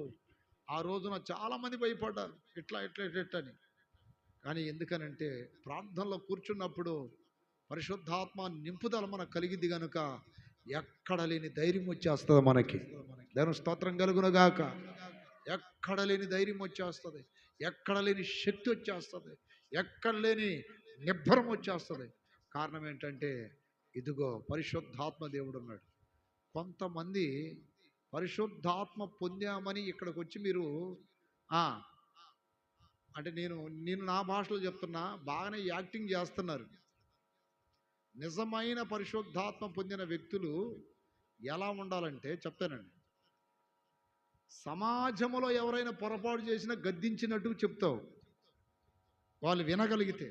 ఆ రోజున చాలామంది భయపడ్డారు, ఇట్లా ఇట్లా ఇట్లా అని. కానీ ఎందుకనంటే ప్రార్థనలో కూర్చున్నప్పుడు పరిశుద్ధాత్మ నింపుదల మనకు కలిగింది కనుక ఎక్కడ లేని ధైర్యం వచ్చేస్తుంది మనకి. దేవుని స్తోత్రం కలుగునుగాక. ఎక్కడ లేని ధైర్యం వచ్చేస్తుంది, ఎక్కడ లేని శక్తి వచ్చేస్తుంది, ఎక్కడ లేని నిబ్బరం వచ్చేస్తుంది. కారణం ఏంటంటే ఇదిగో పరిశుద్ధాత్మ దేవుడు ఉన్నాడు. కొంతమంది పరిశుద్ధాత్మ పొందామని ఇక్కడికి వచ్చి మీరు అంటే నేను నా భాషలో చెప్తున్నా, బాగానే యాక్టింగ్ చేస్తున్నారు. నిజమైన పరిశుద్ధాత్మ పొందిన వ్యక్తులు ఎలా ఉండాలంటే చెప్తానండి. సమాజంలో ఎవరైనా పొరపాటు చేసినా గద్దించినట్టు చెప్తావు, వాళ్ళు వినగలిగితే.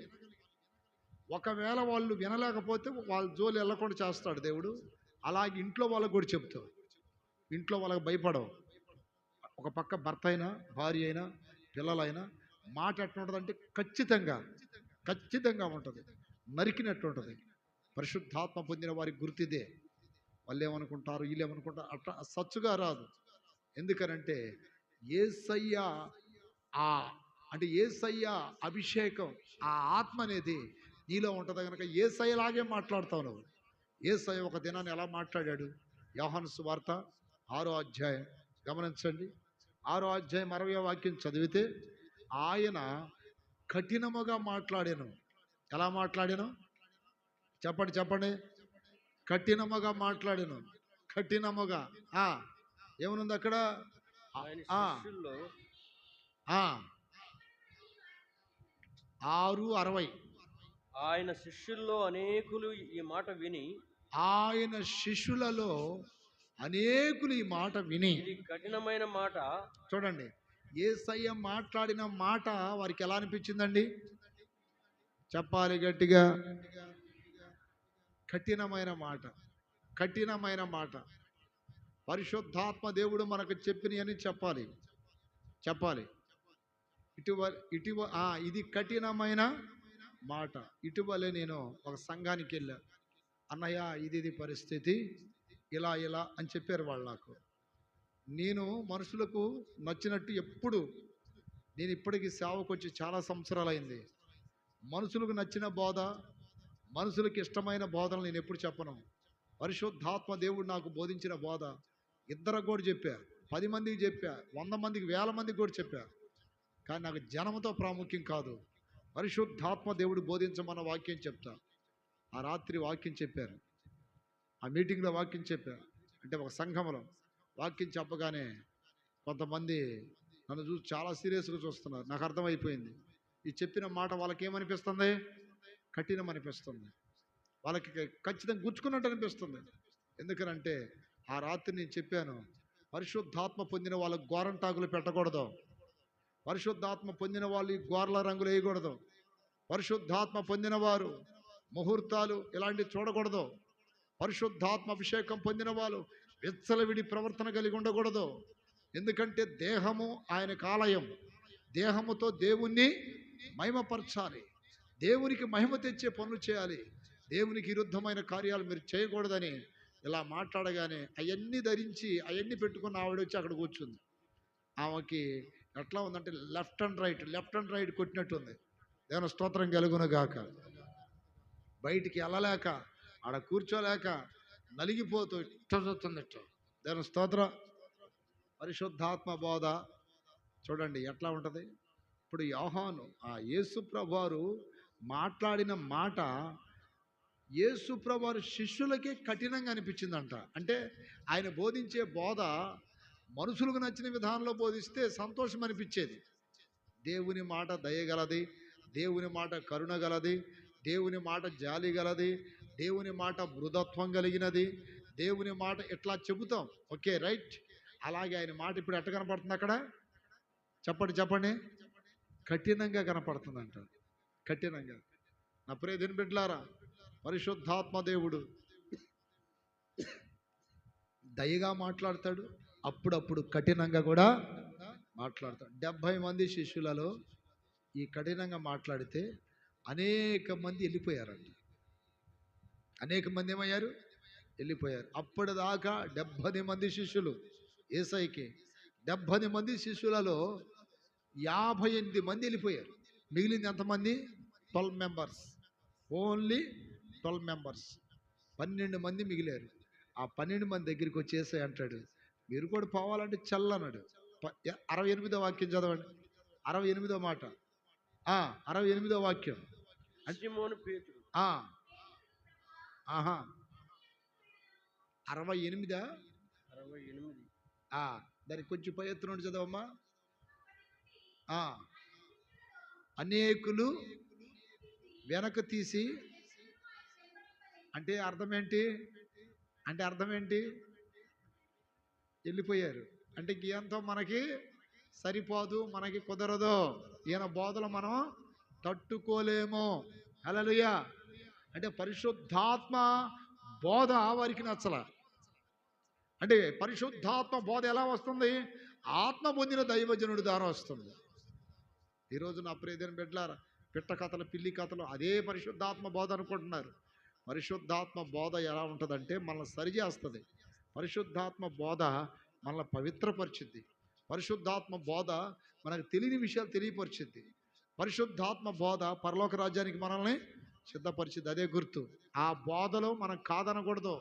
ఒకవేళ వాళ్ళు వినలేకపోతే వాళ్ళ జోలు వెళ్ళకుండా చేస్తాడు దేవుడు. అలాగే ఇంట్లో వాళ్ళకు కూడా చెప్తావు, ఇంట్లో వాళ్ళకి భయపడవు. ఒక పక్క భర్త అయినా భార్య అయినా పిల్లలైనా మాట ఎట్లుంటుందంటే ఖచ్చితంగా ఉంటుంది, నరికినట్టు ఉంటుంది. పరిశుద్ధాత్మ పొందిన వారికి గుర్తిదే. వాళ్ళు ఏమనుకుంటారు, వీళ్ళు ఏమనుకుంటారు, అట్లా సచ్చుగా రాదు. ఎందుకనంటే యేసయ్య అంటే యేసయ్య అభిషేకం, ఆ ఆత్మ అనేది నీలో ఉంటుంది కనుక యేసయ్యలాగే మాట్లాడతావు నువ్వు. యేసయ్య ఒక దినాన్ని ఎలా మాట్లాడాడు? యోహాను సువార్త 6వ అధ్యాయం గమనించండి. 6వ అధ్యాయం 60వ వాక్యం చదివితే ఆయన కఠినముగా మాట్లాడాను. ఎలా మాట్లాడాను? చెప్పండి. కఠినముగా మాట్లాడాను. కఠినముగా ఏమనుంది అక్కడ? 6:60. ఆయన శిష్యుల్లో అనేకులు ఈ మాట విని, ఆయన శిష్యులలో అనేకులు ఈ మాట విని, ఇది కఠినమైన మాట. చూడండి, యేసయ్య మాట్లాడిన మాట వారికి ఎలా అనిపించిందండి? చెప్పాలి గట్టిగా. కఠినమైన మాట. పరిశుద్ధాత్మ దేవుడు మనకు చెప్పినని చెప్పాలి. ఇది కఠినమైన మాట. ఇటీవలే నేను ఒక సంఘానికి వెళ్ళా. అన్నయ్య ఇది పరిస్థితి, ఇలా అని చెప్పారు వాళ్ళు నాకు. నేను మనుషులకు నచ్చినట్టు నేను ఇప్పటికీ సేవకు వచ్చి చాలా సంవత్సరాలైంది. మనుషులకు నచ్చిన బోధ, మనుషులకు ఇష్టమైన బోధనలు నేను ఎప్పుడు చెప్పను. పరిశుద్ధాత్మ దేవుడు నాకు బోధించిన బోధ ఇద్దరికి కూడా చెప్పా, 10 మందికి చెప్పా, 100 మందికి, 1000 మందికి కూడా చెప్పా. కానీ నాకు జనముతో ప్రాముఖ్యం కాదు, పరిశుద్ధాత్మ దేవుడు బోధించమన్న వాక్యం చెప్తా. ఆ రాత్రి వాక్యం చెప్పారు, ఆ మీటింగ్లో వాక్యం చెప్పారు. అంటే ఒక సంఘంలో వాక్యం చెప్పగానే కొంతమంది నన్ను చూసి చాలా సీరియస్గా చూస్తున్నారు. నాకు అర్థమైపోయింది, ఈ చెప్పిన మాట వాళ్ళకి ఏమనిపిస్తుంది? కఠినం అనిపిస్తుంది, వాళ్ళకి ఖచ్చితంగా గుచ్చుకున్నట్టు అనిపిస్తుంది. ఎందుకనంటే ఆ రాత్రి నేను చెప్పాను, పరిశుద్ధాత్మ పొందిన వాళ్ళకు గోరంటాకులు పెట్టకూడదు, పరిశుద్ధాత్మ పొందిన వాళ్ళు ఈ గోర్ల రంగులు వేయకూడదు, పరిశుద్ధాత్మ పొందిన వారు ముహూర్తాలు ఇలాంటివి చూడకూడదు, పరిశుద్ధాత్మ అభిషేకం పొందిన వాళ్ళు విచ్చలవిడి ప్రవర్తన కలిగి ఉండకూడదు. ఎందుకంటే దేహము ఆయనకు ఆలయం, దేహముతో దేవుణ్ణి మహిమపరచాలి, దేవునికి మహిమ తెచ్చే పనులు చేయాలి, దేవునికి విరుద్ధమైన కార్యాలు మీరు చేయకూడదని ఇలా మాట్లాడగానే అవన్నీ ధరించి అవన్నీ పెట్టుకున్న ఆవిడ వచ్చి అక్కడ కూర్చుంది. ఆమెకి ఎట్లా ఉందంటే లెఫ్ట్ అండ్ రైట్ కొట్టినట్టు ఉంది. దేవుని స్తోత్రం కలుగునుగాక. బయటికి వెళ్ళలేక, ఆడ కూర్చోలేక నలిగిపోతూ ఇట్ట చూస్తుంది. దేవుని స్తోత్రం. పరిశుద్ధాత్మ బోధ చూడండి ఎట్లా ఉంటుంది. ఇప్పుడు యోహాను యేసు ప్రభువారు మాట్లాడిన మాట యేసు ప్రభువారు శిష్యులకే కఠినంగా అనిపించిందంట. అంటే ఆయన బోధించే బోధ మనుషులకు నచ్చిన విధానంలో బోధిస్తే సంతోషం అనిపించేది, దేవుని మాట దయగలది, దేవుని మాట కరుణ గలది, దేవుని మాట జాలి గలది, దేవుని మాట మృదత్వం కలిగినది, దేవుని మాట ఇట్లా చెబుతాం. Okay, right. అలాగే ఆయన మాట ఇప్పుడు ఎట్ట కనపడుతుంది అక్కడ? చెప్పండి చెప్పండి. కఠినంగా కనపడుతుందంట. కఠినంగా. నా ప్రియ దేవుని బిడ్డలారా, పరిశుద్ధాత్మ దేవుడు దయగా మాట్లాడతాడు, అప్పుడప్పుడు కఠినంగా కూడా మాట్లాడతాడు. 70 మంది శిష్యులలో ఈ కఠినంగా మాట్లాడితే అనేక మంది వెళ్ళిపోయారంట. అనేక మంది ఏమయ్యారు? వెళ్ళిపోయారు. అప్పటిదాకా 70 మంది శిష్యులు యేసయ్యకి. 70 మంది శిష్యులలో 58 మంది వెళ్ళిపోయారు. మిగిలింది ఎంతమంది? 12 మెంబర్స్. Only 12 members. 12 మంది మిగిలారు. ఆ 12 మంది దగ్గరికి వచ్చి యేసయ్య అంటాడు, మీరు కూడా పోవాలంటే చల్లన్నాడు. 68వ వాక్యం చదవండి. 68వ మాట. 68వ వాక్యం. సిమోను పేతురు ఆ, ఆహా 68. 68 దానికి కొంచెం పై ఎత్తు నుండి చదవమ్మా. అనేకులు వెనక తీసి, అంటే అర్థం ఏంటి? వెళ్ళిపోయారు. అంటే ఈయనతో మనకి సరిపోదు, మనకి కుదరదు, ఈయన బోధలు మనం తట్టుకోలేము. హల్లెలూయా. అంటే పరిశుద్ధాత్మ బోధ వారికి నచ్చల. అంటే పరిశుద్ధాత్మ బోధ ఎలా వస్తుంది? ఆత్మ పొందిన దైవజనుడి ద్వారా వస్తుంది. ఈరోజు నా ప్రియమైన బిడ్డలారా, పిట్ట కథలు, పిల్లి కథలు అదే పరిశుద్ధాత్మ బోధ అనుకుంటున్నారు. పరిశుద్ధాత్మ బోధ ఎలా ఉంటుందంటే మనల్ని సరిచేస్తుంది. పరిశుద్ధాత్మ బోధ మనల్ని పవిత్రపరిచిద్ది. పరిశుద్ధాత్మ బోధ మనకు తెలియని విషయాలు తెలియపరిచిద్ది. పరిశుద్ధాత్మ బోధ పరలోక రాజ్యానికి మనల్ని సిద్ధపరిచిద్ది. అదే గుర్తు. ఆ బోధలో మనం కాదనకూడదు.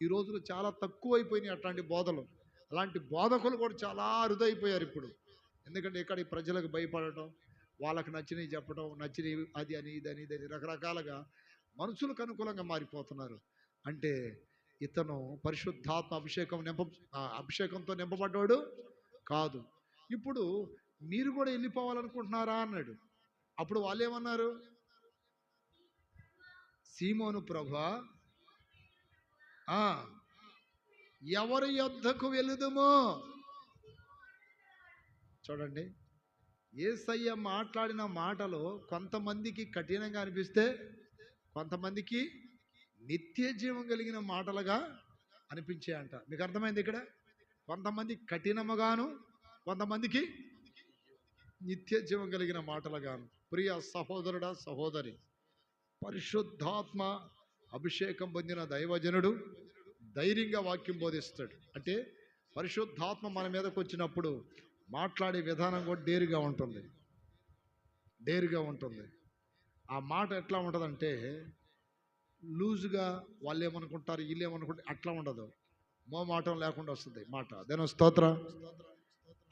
ఈ రోజులు చాలా తక్కువైపోయినాయి అట్లాంటి బోధలు. అలాంటి బోధకులు కూడా చాలా అరుదైపోయారు ఇప్పుడు. ఎందుకంటే ఇక్కడ ఈ ప్రజలకు భయపడటం, వాళ్ళకి నచ్చినవి చెప్పడం, నచ్చినవి అది అని ఇది అని ఇది అని రకరకాలుగా మనుషులకు అనుకూలంగా మారిపోతున్నారు. అంటే ఇతను పరిశుద్ధాత్మ అభిషేకంతో నింపబడ్డాడు కాదు. ఇప్పుడు మీరు కూడా వెళ్ళిపోవాలనుకుంటున్నారా అన్నాడు. అప్పుడు వాళ్ళు ఏమన్నారు? సీమోను ప్రభువా, ఎవరి యొద్దకు వెళుదుమో? చూడండి, యేసయ్య మాట్లాడిన మాటలు కొంతమందికి కఠినంగా అనిపిస్తే, కొంతమందికి నిత్య జీవం కలిగిన మాటలుగా అనిపించాయంట. మీకు అర్థమైంది ఇక్కడ? కొంతమంది కఠినముగాను, కొంతమందికి నిత్య జీవం కలిగిన మాటలుగాను. ప్రియ సహోదరుడా, సహోదరి, పరిశుద్ధాత్మ అభిషేకం పొందిన దైవజనుడు ధైర్యంగా వాక్యం బోధిస్తాడు. అంటే పరిశుద్ధాత్మ మన మీదకి వచ్చినప్పుడు మాట్లాడే విధానం కూడా డేరుగా ఉంటుంది. ఆ మాట ఎట్లా ఉంటుందంటే లూజుగా, వాళ్ళు ఏమనుకుంటారు, వీళ్ళు ఏమనుకుంటారు అట్లా ఉండదు. మోమాటం లేకుండా వస్తుంది మాట. దేని స్తోత్రం.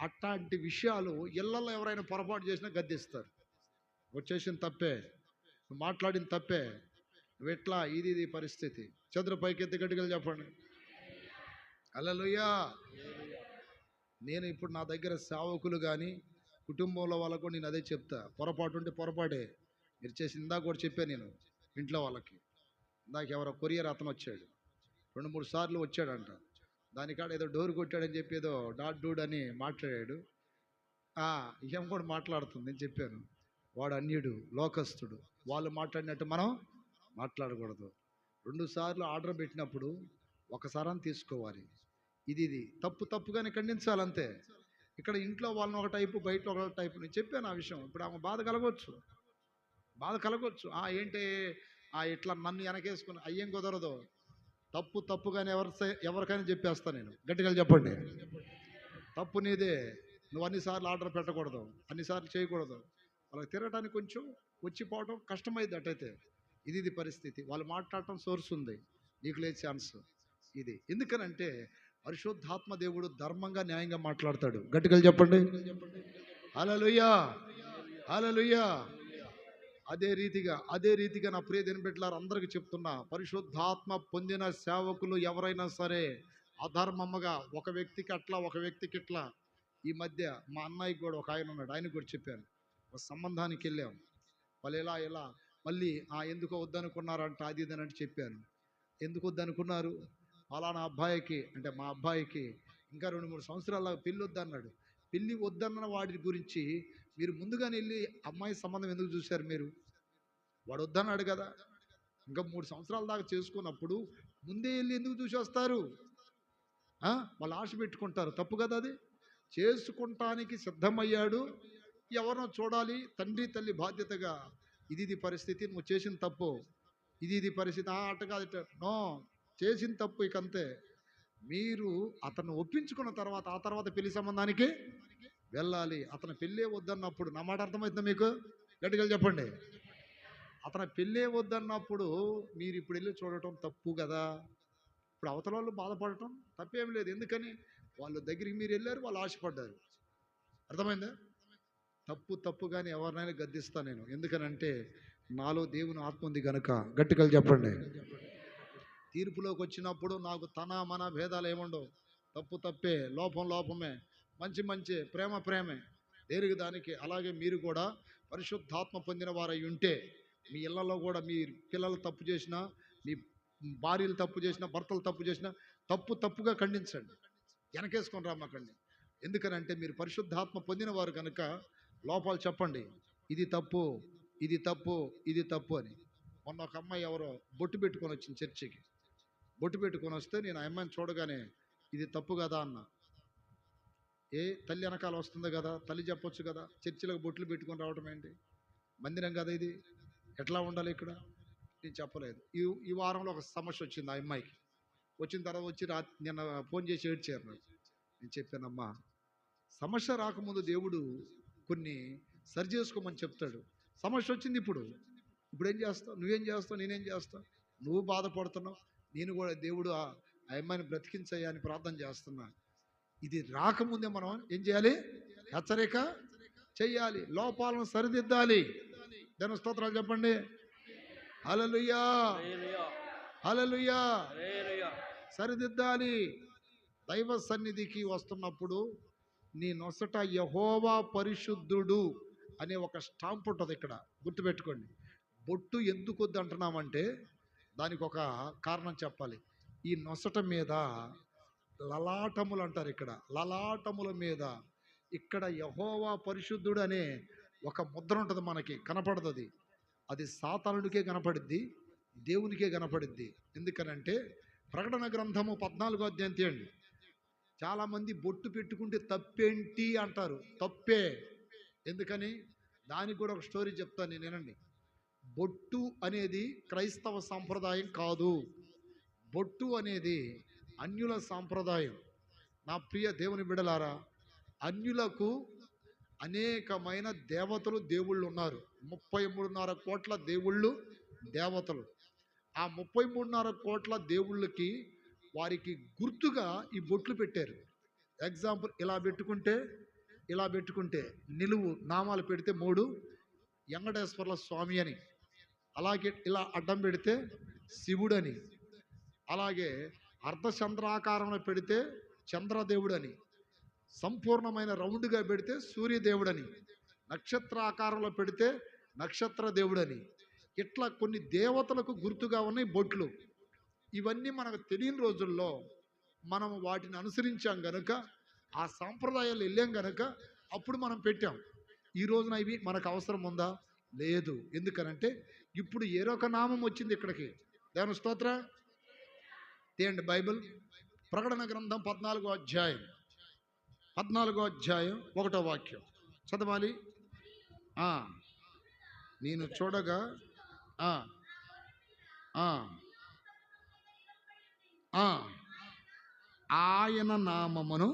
అట్లాంటి విషయాలు ఇళ్లలో ఎవరైనా పొరపాటు చేసినా గద్దిస్తారు. వచ్చేసిన తప్పే, నువ్వు మాట్లాడిన తప్పే, నువ్వు ఎట్లా, ఇది పరిస్థితి. చదురు పైకెత్తి గట్టిగా చెప్పండి. హల్లెలూయా. నేను ఇప్పుడు నా దగ్గర సేవకులు కానీ కుటుంబంలో వాళ్ళకు కూడా నేను అదే చెప్తా. పొరపాటు ఉంటే పొరపాటే. మీరు చేసి ఇందాక కూడా చెప్పాను నేను ఇంట్లో వాళ్ళకి. ఇందాక ఎవరో కొరియర్ అతను వచ్చాడు, 2-3 సార్లు వచ్చాడంట. దానికాడ ఏదో డోర్ కొట్టాడని చెప్పి ఏదో డాట్ డూడ్ అని మాట్లాడాడు. ఏం కూడా మాట్లాడుతుంది. నేను చెప్పాను, వాడు అన్యుడు, లోకస్తుడు, వాళ్ళు మాట్లాడినట్టు మనం మాట్లాడకూడదు. 2 సార్లు ఆర్డర్ పెట్టినప్పుడు ఒకసారి తీసుకోవాలి. ఇది తప్పుగానే ఖండించాలంతే. ఇక్కడ ఇంట్లో వాళ్ళని ఒక టైపు, బయట ఒక టైపు. నేను చెప్పాను ఆ విషయం. ఇప్పుడు ఆమె బాధ కలగవచ్చు. ఏంటి ఇట్లా నన్ను వెనకేసుకుని అయ్యేం కుదరదు. తప్పుగానే ఎవరికైనా చెప్పేస్తా నేను. గట్టిగా చెప్పండి. తప్పు నీదే. నువ్వు అన్నిసార్లు ఆర్డర్ పెట్టకూడదు, అన్నిసార్లు చేయకూడదు. వాళ్ళకి తిరగటానికి కొంచెం వచ్చిపోవడం కష్టమైంది. అటైతే ఇది పరిస్థితి. వాళ్ళు మాట్లాడటం సోర్స్ ఉంది, నీకు లేదు ఛాన్స్. ఇది ఎందుకనంటే పరిశుద్ధాత్మ దేవుడు ధర్మంగా, న్యాయంగా మాట్లాడతాడు. గట్టిగా చెప్పండి. హల్లెలూయా, హల్లెలూయా. అదే రీతిగా నా ప్రియ దేవుని బిడ్డలారా, అందరికీ చెప్తున్నా, పరిశుద్ధాత్మ పొందిన సేవకులు ఎవరైనా సరే అధర్మముగా, ఒక వ్యక్తికి అట్లా, ఒక వ్యక్తికి ఇట్లా. ఈ మధ్య మా అన్నయ్యకి కూడా ఒక ఆయన ఉన్నాడు, ఆయనకు కూడా చెప్పాను, ఒక సంబంధానికి వెళ్ళాం. వాళ్ళు ఇలా మళ్ళీ ఎందుకో వద్దనుకున్నారంట, అది ఇది అని చెప్పాను. ఎందుకు వద్దనుకున్నారు? ఫలానా అబ్బాయికి, అంటే మా అబ్బాయికి ఇంకా 2-3 సంవత్సరాల పెళ్ళి వద్దన్నాడు. పెళ్ళి వద్దన్న వాడి గురించి మీరు ముందుగానే వెళ్ళి అమ్మాయి సంబంధం ఎందుకు చూశారు మీరు? వాడు వద్దన్నాడు కదా, ఇంకా 3 సంవత్సరాల దాకా చేసుకున్నప్పుడు ముందే వెళ్ళి ఎందుకు చూసి వస్తారు? వాళ్ళు ఆశ పెట్టుకుంటారు. తప్పు కదా అది. చేసుకుంటానికి సిద్ధమయ్యాడు, ఎవరినో చూడాలి. తండ్రి తల్లి బాధ్యతగా ఇది పరిస్థితి, నువ్వు చేసిన తప్పు, ఇది పరిస్థితి, అట్ట కాదు ఇట్ట, నో, చేసిన తప్పు, ఇక అంతే. మీరు అతను ఒప్పించుకున్న తర్వాత ఆ తర్వాత పెళ్లి సంబంధానికి వెళ్ళాలి. అతను పెళ్ళే వద్దన్నప్పుడు, నా మాట అర్థమవుతుందా మీకు? గట్టిగా చెప్పండి. అతను పెళ్ళే వద్దన్నప్పుడు మీరు ఇప్పుడు వెళ్ళి చూడటం తప్పు కదా. ఇప్పుడు అవతల వాళ్ళు బాధపడటం తప్పేం లేదు. ఎందుకని? వాళ్ళ దగ్గరికి మీరు వెళ్ళారు, వాళ్ళు ఆశపడ్డారు. అర్థమైందా? తప్పు కానీ ఎవరినైనా గద్దిస్తా నేను. ఎందుకనంటే నాలో దేవుని ఆత్మ ఉంది కనుక. గట్టిగా చెప్పండి. తీర్పులోకి వచ్చినప్పుడు నాకు మన భేదాలు ఏముండవు. తప్పు తప్పే, లోపం లోపమే, మంచి ప్రేమే, దేనికి దానికి. అలాగే మీరు కూడా పరిశుద్ధాత్మ పొందిన వారై ఉంటే మీ ఇళ్లలో కూడా మీ పిల్లలు తప్పు చేసినా, మీ భార్యలు తప్పు చేసినా, భర్తలు తప్పు చేసినా తప్పుగా ఖండించండి. వెనకేసుకొని రమ్మకండి. ఎందుకనంటే మీరు పరిశుద్ధాత్మ పొందిన వారు కనుక లోపాలు చెప్పండి. ఇది తప్పు అని. మొన్న ఒక అమ్మాయి ఎవరో బొట్టు పెట్టుకొని వచ్చింది చర్చికి. బొట్టు పెట్టుకొని వస్తే నేను ఆ అమ్మాయిని చూడగానే ఇది తప్పు కదా అన్న. తల్లి వెనకాల వస్తుంది కదా, తల్లి చెప్పొచ్చు కదా, చర్చిలకు బొట్లు పెట్టుకొని రావడం ఏంటి? మందిరం కదా ఇది, ఎట్లా ఉండాలి ఇక్కడ? నేను చెప్పలేదు. ఈ వారంలో ఒక సమస్య వచ్చింది ఆ అమ్మాయికి. వచ్చిన తర్వాత వచ్చి నిన్న ఫోన్ చేసి ఏడ్చారు నాకు. నేను చెప్పానమ్మా, సమస్య రాకముందు దేవుడు కొన్ని సరి చేసుకోమని చెప్తాడు. సమస్య వచ్చింది, ఇప్పుడు ఏం చేస్తావు? నువ్వేం చేస్తావు? నేనేం చేస్తా? నువ్వు బాధపడుతున్నావు, నేను కూడా దేవుడు ఆ అమ్మాయిని బ్రతికించయ్యా అని ప్రార్థన చేస్తున్నా. ఇది రాకముందే మనం ఏం చేయాలి? హెచ్చరిక చెయ్యాలి, లోపాలను సరిదిద్దాలి. దాని స్తోత్రాలు చెప్పండి. హల్లెలూయా, హల్లెలూయా. సరిదిద్దాలి. దైవ సన్నిధికి వస్తున్నప్పుడు నీ నొసట యెహోవా పరిశుద్ధుడు అనే ఒక స్టాంప్ ఉంటుంది. ఇక్కడ గుర్తుపెట్టుకోండి. బొట్టు ఎందుకు వద్దు అంటున్నామంటే దానికి ఒక కారణం చెప్పాలి. ఈ నొసట మీద లలాటములు అంటారు. ఇక్కడ లలాటముల మీద ఇక్కడ యెహోవా పరిశుద్ధుడు అనే ఒక ముద్ర ఉంటుంది, మనకి కనపడుతుంది. అది సాతానుడికే కనపడిద్ది, దేవునికే కనపడిద్ది. ఎందుకనంటే ప్రకటన గ్రంథము 14వ అధ్యాయం తీయండి. చాలామంది బొట్టు పెట్టుకుంటే తప్పేంటి అంటారు. తప్పే. ఎందుకని? దానికి కూడా ఒక స్టోరీ చెప్తాను నేను, వినండి. బొట్టు అనేది క్రైస్తవ సాంప్రదాయం కాదు. బొట్టు అనేది అన్యుల సాంప్రదాయం. నా ప్రియ దేవుని బిడ్డలారా, అన్యులకు అనేకమైన దేవుళ్ళు ఉన్నారు. 33.5 కోట్ల దేవతలు. ఆ 33.5 కోట్ల దేవుళ్ళకి వారికి గుర్తుగా ఈ బొట్లు పెట్టారు. ఎగ్జాంపుల్, ఇలా పెట్టుకుంటే నిలువు నామాలు పెడితే 3 వెంకటేశ్వర్ల స్వామి అని, అలాగే ఇలా అడ్డం పెడితే శివుడని, అలాగే అర్ధచంద్రాకారంలో పెడితే చంద్రదేవుడని, సంపూర్ణమైన రౌండ్గా పెడితే సూర్యదేవుడని, నక్షత్రాకారంలో పెడితే నక్షత్ర దేవుడని, ఇట్లా కొన్ని దేవతలకు గుర్తుగా ఉన్నాయి బొట్లు. ఇవన్నీ మనకు తెలియని రోజుల్లో మనం వాటిని అనుసరించాం గనుక, ఆ సాంప్రదాయాలు వెళ్ళాం గనుక అప్పుడు మనం పెట్టాం. ఈ రోజున ఇవి మనకు అవసరం ఉందా? లేదు. ఎందుకనంటే ఇప్పుడు ఏరొక నామం వచ్చింది ఇక్కడికి. దేవుని స్తోత్ర. తీయండి బైబిల్, ప్రకటన గ్రంథం 14వ అధ్యాయం 1వ వాక్యం చదవాలి. నేను చూడగా ఆయన నామమును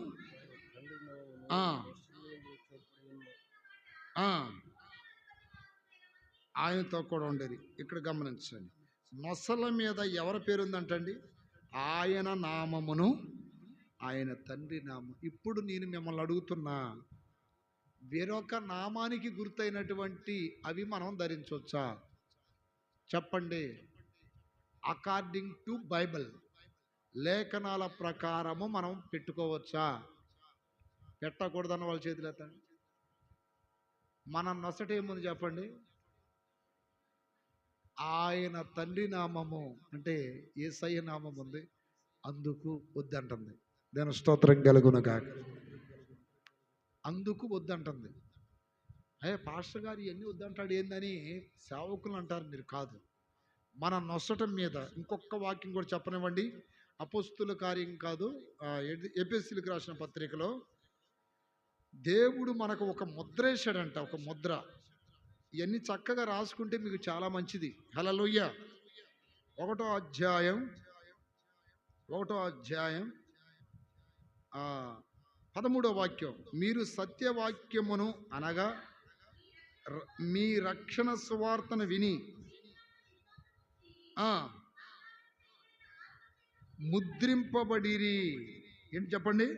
ఆయనతో కూడా ఉండేది. ఇక్కడ గమనించండి, నొసల మీద ఎవరి పేరు ఉందంటండి? ఆయన నామమును, ఆయన తండ్రి నామం. ఇప్పుడు నేను మిమ్మల్ని అడుగుతున్నా, వేరొక నామానికి గుర్తైనటువంటి అవి మనం ధరించవచ్చా? చెప్పండి. అకార్డింగ్ టు బైబిల్, లేఖనాల ప్రకారము మనం పెట్టుకోవచ్చా? పెట్టకూడదన్న వాళ్ళ చేతులు ఎత్తండి. మన నొసట ఏముంది చెప్పండి? ఆయన తండ్రి నామము అంటే యేసయ్య నామం ఉంది, అందుకు వద్దంటుంది. దాని స్తోత్రం కలుగును గాక. అందుకు వద్దంటుంది. అయ్యే పాస్టర్ గారు ఇవన్నీ వద్దంటాడు ఏందని సేవకులు అంటారు. మీరు కాదు, మన నొసటం మీద ఇంకొక వాక్యం కూడా చెప్పనివ్వండి. అపోస్తుల కార్యం కాదు, ఎఫెసీయులకు రాసిన పత్రికలో దేవుడు మనకు ఒక ముద్ర వేశాడంట, ఒక ముద్ర. ఇవన్నీ చక్కగా రాసుకుంటే మీకు చాలా మంచిది. హల్లెలూయా. ఒకటో అధ్యాయం 13వ వాక్యం. మీరు సత్యవాక్యమును అనగా మీ రక్షణ సువార్తను విని ముద్రింపబడిరి. ఏంటి చెప్పండి?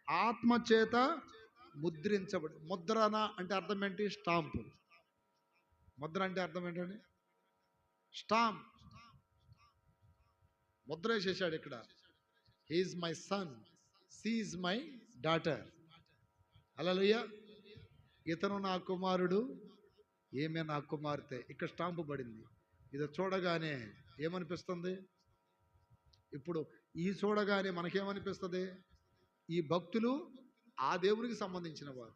ఆత్మచేత ముద్రించబడి. ముద్రన అంటే అర్థం ఏంటి? స్టాంపు. ముద్ర అంటే అర్థం ఏంటండి? స్టాంప్. ముద్ర వేసేసాడు ఇక్కడ. He's my son, she is my daughter. Hallelujah. ఇతను నా కుమారుడు, ఏమే నా కుమార్తె. ఇక్కడ స్టాంపు పడింది. ఇది చూడగానే ఏమనిపిస్తుంది? ఇప్పుడు ఈ చూడగానే మనకేమనిపిస్తుంది? ఈ భక్తులు ఆ దేవునికి సంబంధించిన వారు.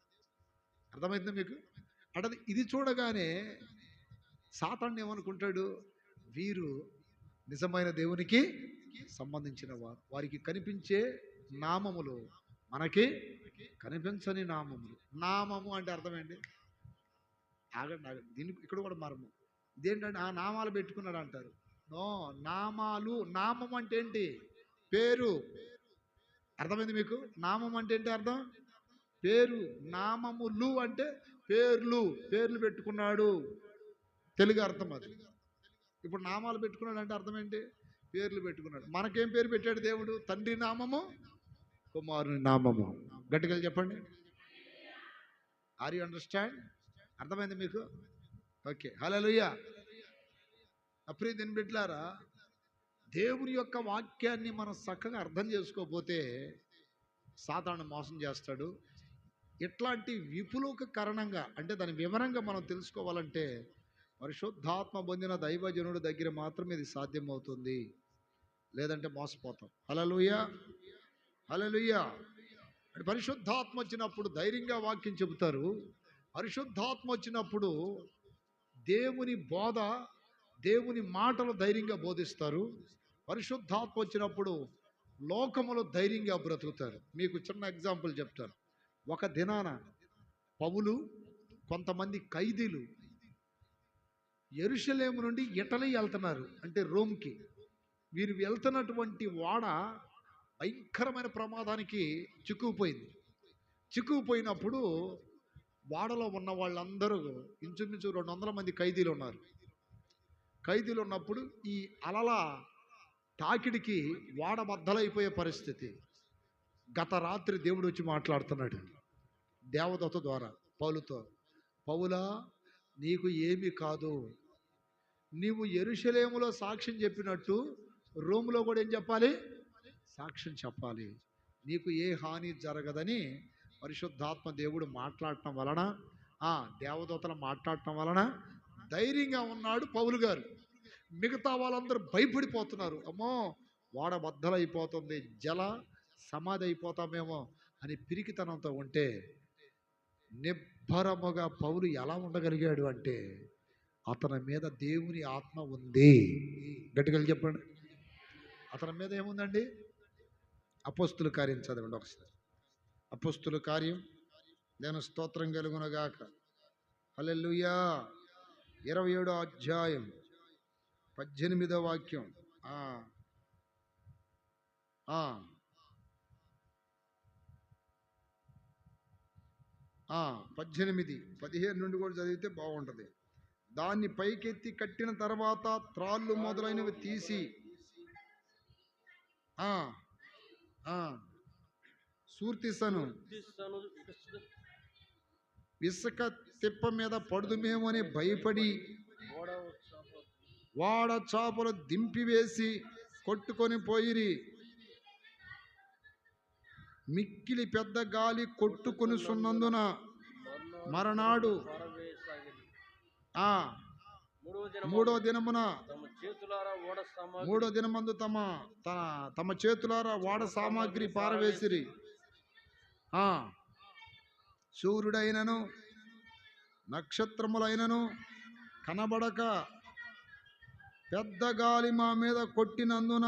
అర్థమైందా మీకు? అంటే ఇది చూడగానే సాతాను ఏమనుకుంటాడు? వీరు నిజమైన దేవునికి సంబంధించిన వారు. వారికి కనిపించే నామములు మనకి కనిపించని నామములు. నామము అంటే అర్థం ఏంటి? ఆగండి. దీనికి ఇక్కడ కూడా మరము. ఇదేంటంటే ఆ నామాలు పెట్టుకున్నాడు అంటారు. నో, నామాలు. నామం అంటే ఏంటి? పేరు. అర్థమైంది మీకు? నామం అంటే ఏంటి అర్థం? పేరు. నామములు అంటే పేర్లు. పేర్లు పెట్టుకున్నాడు, తెలుగు అర్థం అది. ఇప్పుడు నామాలు పెట్టుకున్నాడు అంటే అర్థం ఏంటి? పేర్లు పెట్టుకున్నాడు. మనకేం పేరు పెట్టాడు దేవుడు? తండ్రి నామము, కుమారుని నామము. గట్టిగా చెప్పండి. Are you understand? అర్థమైంది మీకు? ఓకే. హల్లెలూయా. అప్రియ దిన బిడ్డలారా, దేవుని యొక్క వాక్యాన్ని మనం చక్కగా అర్థం చేసుకోకపోతే సాతాను మోసం చేస్తాడు. ఇట్లాంటి విపులోక కారణంగా అంటే దాని వివరంగా మనం తెలుసుకోవాలంటే పరిశుద్ధాత్మ పొందిన దైవజనుడి దగ్గర మాత్రమే ఇది సాధ్యమవుతుంది, లేదంటే మోసపోతాం. హల్లెలూయా. హల్లెలూయా. పరిశుద్ధాత్మ వచ్చినప్పుడు ధైర్యంగా వాక్యం చెబుతారు. పరిశుద్ధాత్మ వచ్చినప్పుడు దేవుని బోధ, దేవుని మాటలు ధైర్యంగా బోధిస్తారు. పరిశుద్ధాత్మ వచ్చినప్పుడు లోకములో ధైర్యంగా బ్రతుకుతారు. మీకు చిన్న ఎగ్జాంపుల్ చెప్తాను. ఒక దినాన పౌలు కొంతమంది ఖైదీలు యెరూషలేము నుండి ఇటలీ వెళ్తున్నారు, అంటే రోమ్కి. వీరు వెళ్తున్నటువంటి ఓడ భయంకరమైన ప్రమాదానికి చిక్కుకుపోయింది. చిక్కుకుపోయినప్పుడు ఓడలో ఉన్న వాళ్ళందరూ ఇంచుమించు 200 మంది ఖైదీలు ఉన్నారు. ఖైదీలు ఉన్నప్పుడు ఈ అలల తాకిడికి ఓడ బద్దలైపోయే పరిస్థితి. గత రాత్రి దేవుడు వచ్చి మాట్లాడుతున్నాడు దేవదూత ద్వారా పౌలుతో. పౌలా, నీకు ఏమీ కాదు. నీవు యెరూషలేములో సాక్ష్యం చెప్పినట్టు రోములో కూడా ఏం చెప్పాలి? సాక్ష్యం చెప్పాలి. నీకు ఏ హాని జరగదని పరిశుద్ధాత్మ దేవుడు మాట్లాడటం వలన, దేవదూతలు మాట్లాడటం వలన ధైర్యంగా ఉన్నాడు పౌలు గారు. మిగతా వాళ్ళందరూ భయపడిపోతున్నారు. అమ్మో, ఓడ బద్దలైపోతుంది, జల సమాధి అయిపోతామేమో అని పిరికితనంతో ఉంటే నిబ్బరముగా పౌలు ఎలా ఉండగలిగాడు అంటే అతని మీద దేవుని ఆత్మ ఉంది. గట్టిగా చెప్పండి. అతని మీద ఏముందండి? అపోస్తుల కార్యం చదవండి ఒకసారి. అపోస్తుల కార్యం, నేను స్తోత్రం కలుగునగాక. హల్లెలూయా. 27వ అధ్యాయం 18వ వాక్యం. 18, 15 నుండి కూడా చదివితే బాగుంటుంది. దాన్ని పైకెత్తి కట్టిన తర్వాత త్రాళ్ళు మొదలైనవి తీసి సూర్తిసను ఇసుక తిప్ప మీద పడుదుమేమో అని భయపడి వాడ చాపలు దింపివేసి కొట్టుకొని పోయిరి. మిక్కిలి పెద్ద గాలి కొట్టుకొని సున్నందున మరనాడు పారవేయసాగిరి. ఆ మూడవ మూడో దినమున తమ చేతులారా ఓడ సామాగ్రి మూడో దినమందు తమ చేతులారా వాడ సామాగ్రి పారవేసిరి. ఆ సూర్యుడైనను నక్షత్రములైనను కనబడక పెద్ద గాలి మా మీద కొట్టినందున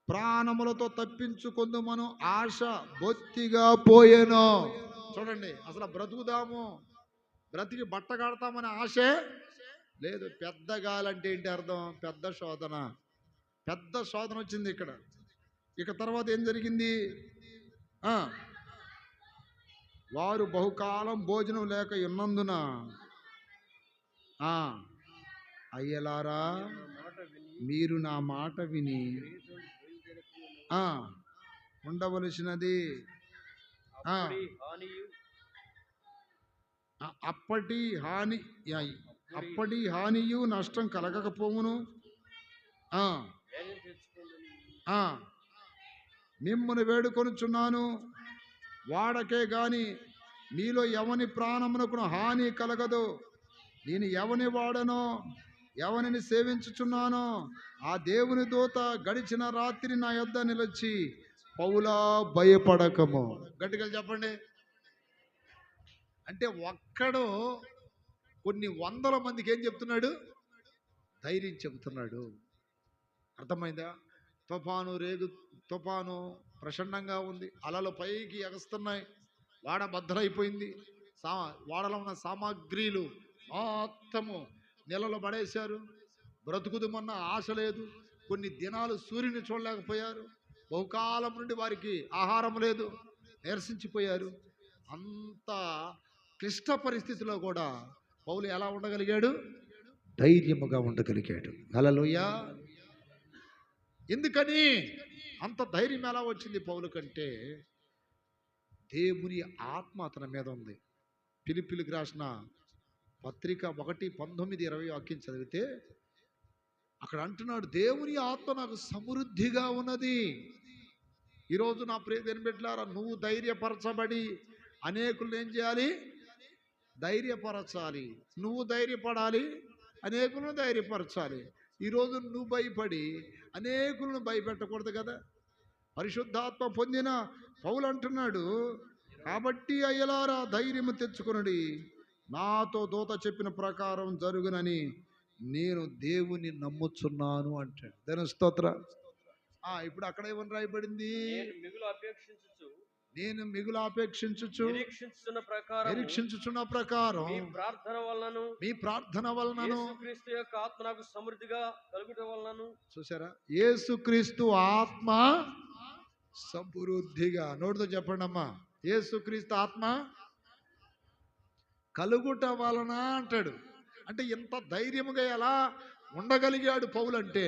ప్రాణములతో తప్పించుకొందుమను ఆశ బొత్తిగా పోయెను. చూడండి, అసలు బ్రతుకుదాము, బ్రతికి బట్ట కడతామనే ఆశే లేదు. పెద్ద గాలి అంటే ఏంటి అర్థం? పెద్ద శోధన. పెద్ద శోధన వచ్చింది ఇక్కడ. ఇక తర్వాత ఏం జరిగింది? వారు బహుకాలం భోజనం లేక ఉన్నందున అయ్యలారా మాట విని మీరు నా మాట విని ఉండవలసినది. అప్పటి హానియు అప్పటి హానియు నష్టం కలగకపోవును. వేగం తెచ్చుకుందును. మిమ్మును వేడుకొనుచున్నాను, వాడకే గాని మీలో ఎవని ప్రాణమునకు హాని కలగదు. నేను ఎవని వాడనో ఎవరిని సేవించుచున్నానో ఆ దేవుని దూత గడిచిన రాత్రి నా యొద్ద నిలిచి, పౌలా భయపడకము. గట్టిగా చెప్పండి. అంటే ఒక్కడు కొన్ని వందల మందికి ఏం చెప్తున్నాడు? ధైర్యం చెబుతున్నాడు. అర్థమైందా? తుఫాను ప్రచండంగా ఉంది, అలలు పైకి ఎగస్తున్నాయి, వాడ బద్దలైపోయింది, వాడలో ఉన్న సామాగ్రిలు మొత్తము నెలలో పడేశారు. బ్రతుకుదుమన్న ఆశ లేదు. కొన్ని దినాలు సూర్యుని చూడలేకపోయారు. బహుకాలం నుండి వారికి ఆహారం లేదు, నీరసించిపోయారు. అంత క్లిష్ట పరిస్థితిలో కూడా పౌలు ఎలా ఉండగలిగాడు? ధైర్యముగా ఉండగలిగాడు. హల్లెలూయా. ఎందుకని అంత ధైర్యం ఎలా వచ్చింది పౌలు కంటే? దేవుని ఆత్మ అతని మీద ఉంది. ఫిలిప్పీయులకు రాసిన పత్రిక 1:19-20 వాక్యం చదివితే అక్కడ అంటున్నాడు, దేవుని ఆత్మ నాకు సమృద్ధిగా ఉన్నది. ఈరోజు నా ప్రియమైన బిడ్డలారా, నువ్వు ధైర్యపరచబడి అనేకులను ఏం చేయాలి? ధైర్యపరచాలి. నువ్వు ధైర్యపడాలి, అనేకులను ధైర్యపరచాలి. ఈరోజు నువ్వు భయపడి అనేకులను భయపెట్టకూడదు కదా. పరిశుద్ధాత్మ పొందిన పౌలు అంటున్నాడు, కాబట్టి అయ్యలారా ధైర్యము తెచ్చుకొనుడి, నాతో దూత చెప్పిన ప్రకారం జరుగునని నేను దేవుని నమ్ముచున్నాను అంటాడు. దేవుని స్తోత్ర. ఇప్పుడు అక్కడ ఏమని రాయబడింది? నేను మిగులు అపేక్షించుచు నిరీక్షించుచున్న ప్రకారం మీ ప్రార్థన వలనను యేసుక్రీస్తు యొక్క ఆత్మ నాకు సమృద్ధిగా కలుగుట వలనను. చూసారా? యేసుక్రీస్తు ఆత్మ సమృద్ధిగా. నోటితో చెప్పండి అమ్మా. యేసుక్రీస్తు ఆత్మ కలుగుట వలన అంటాడు. అంటే ఇంత ధైర్యముగా ఎలా ఉండగలిగాడు పౌలు అంటే,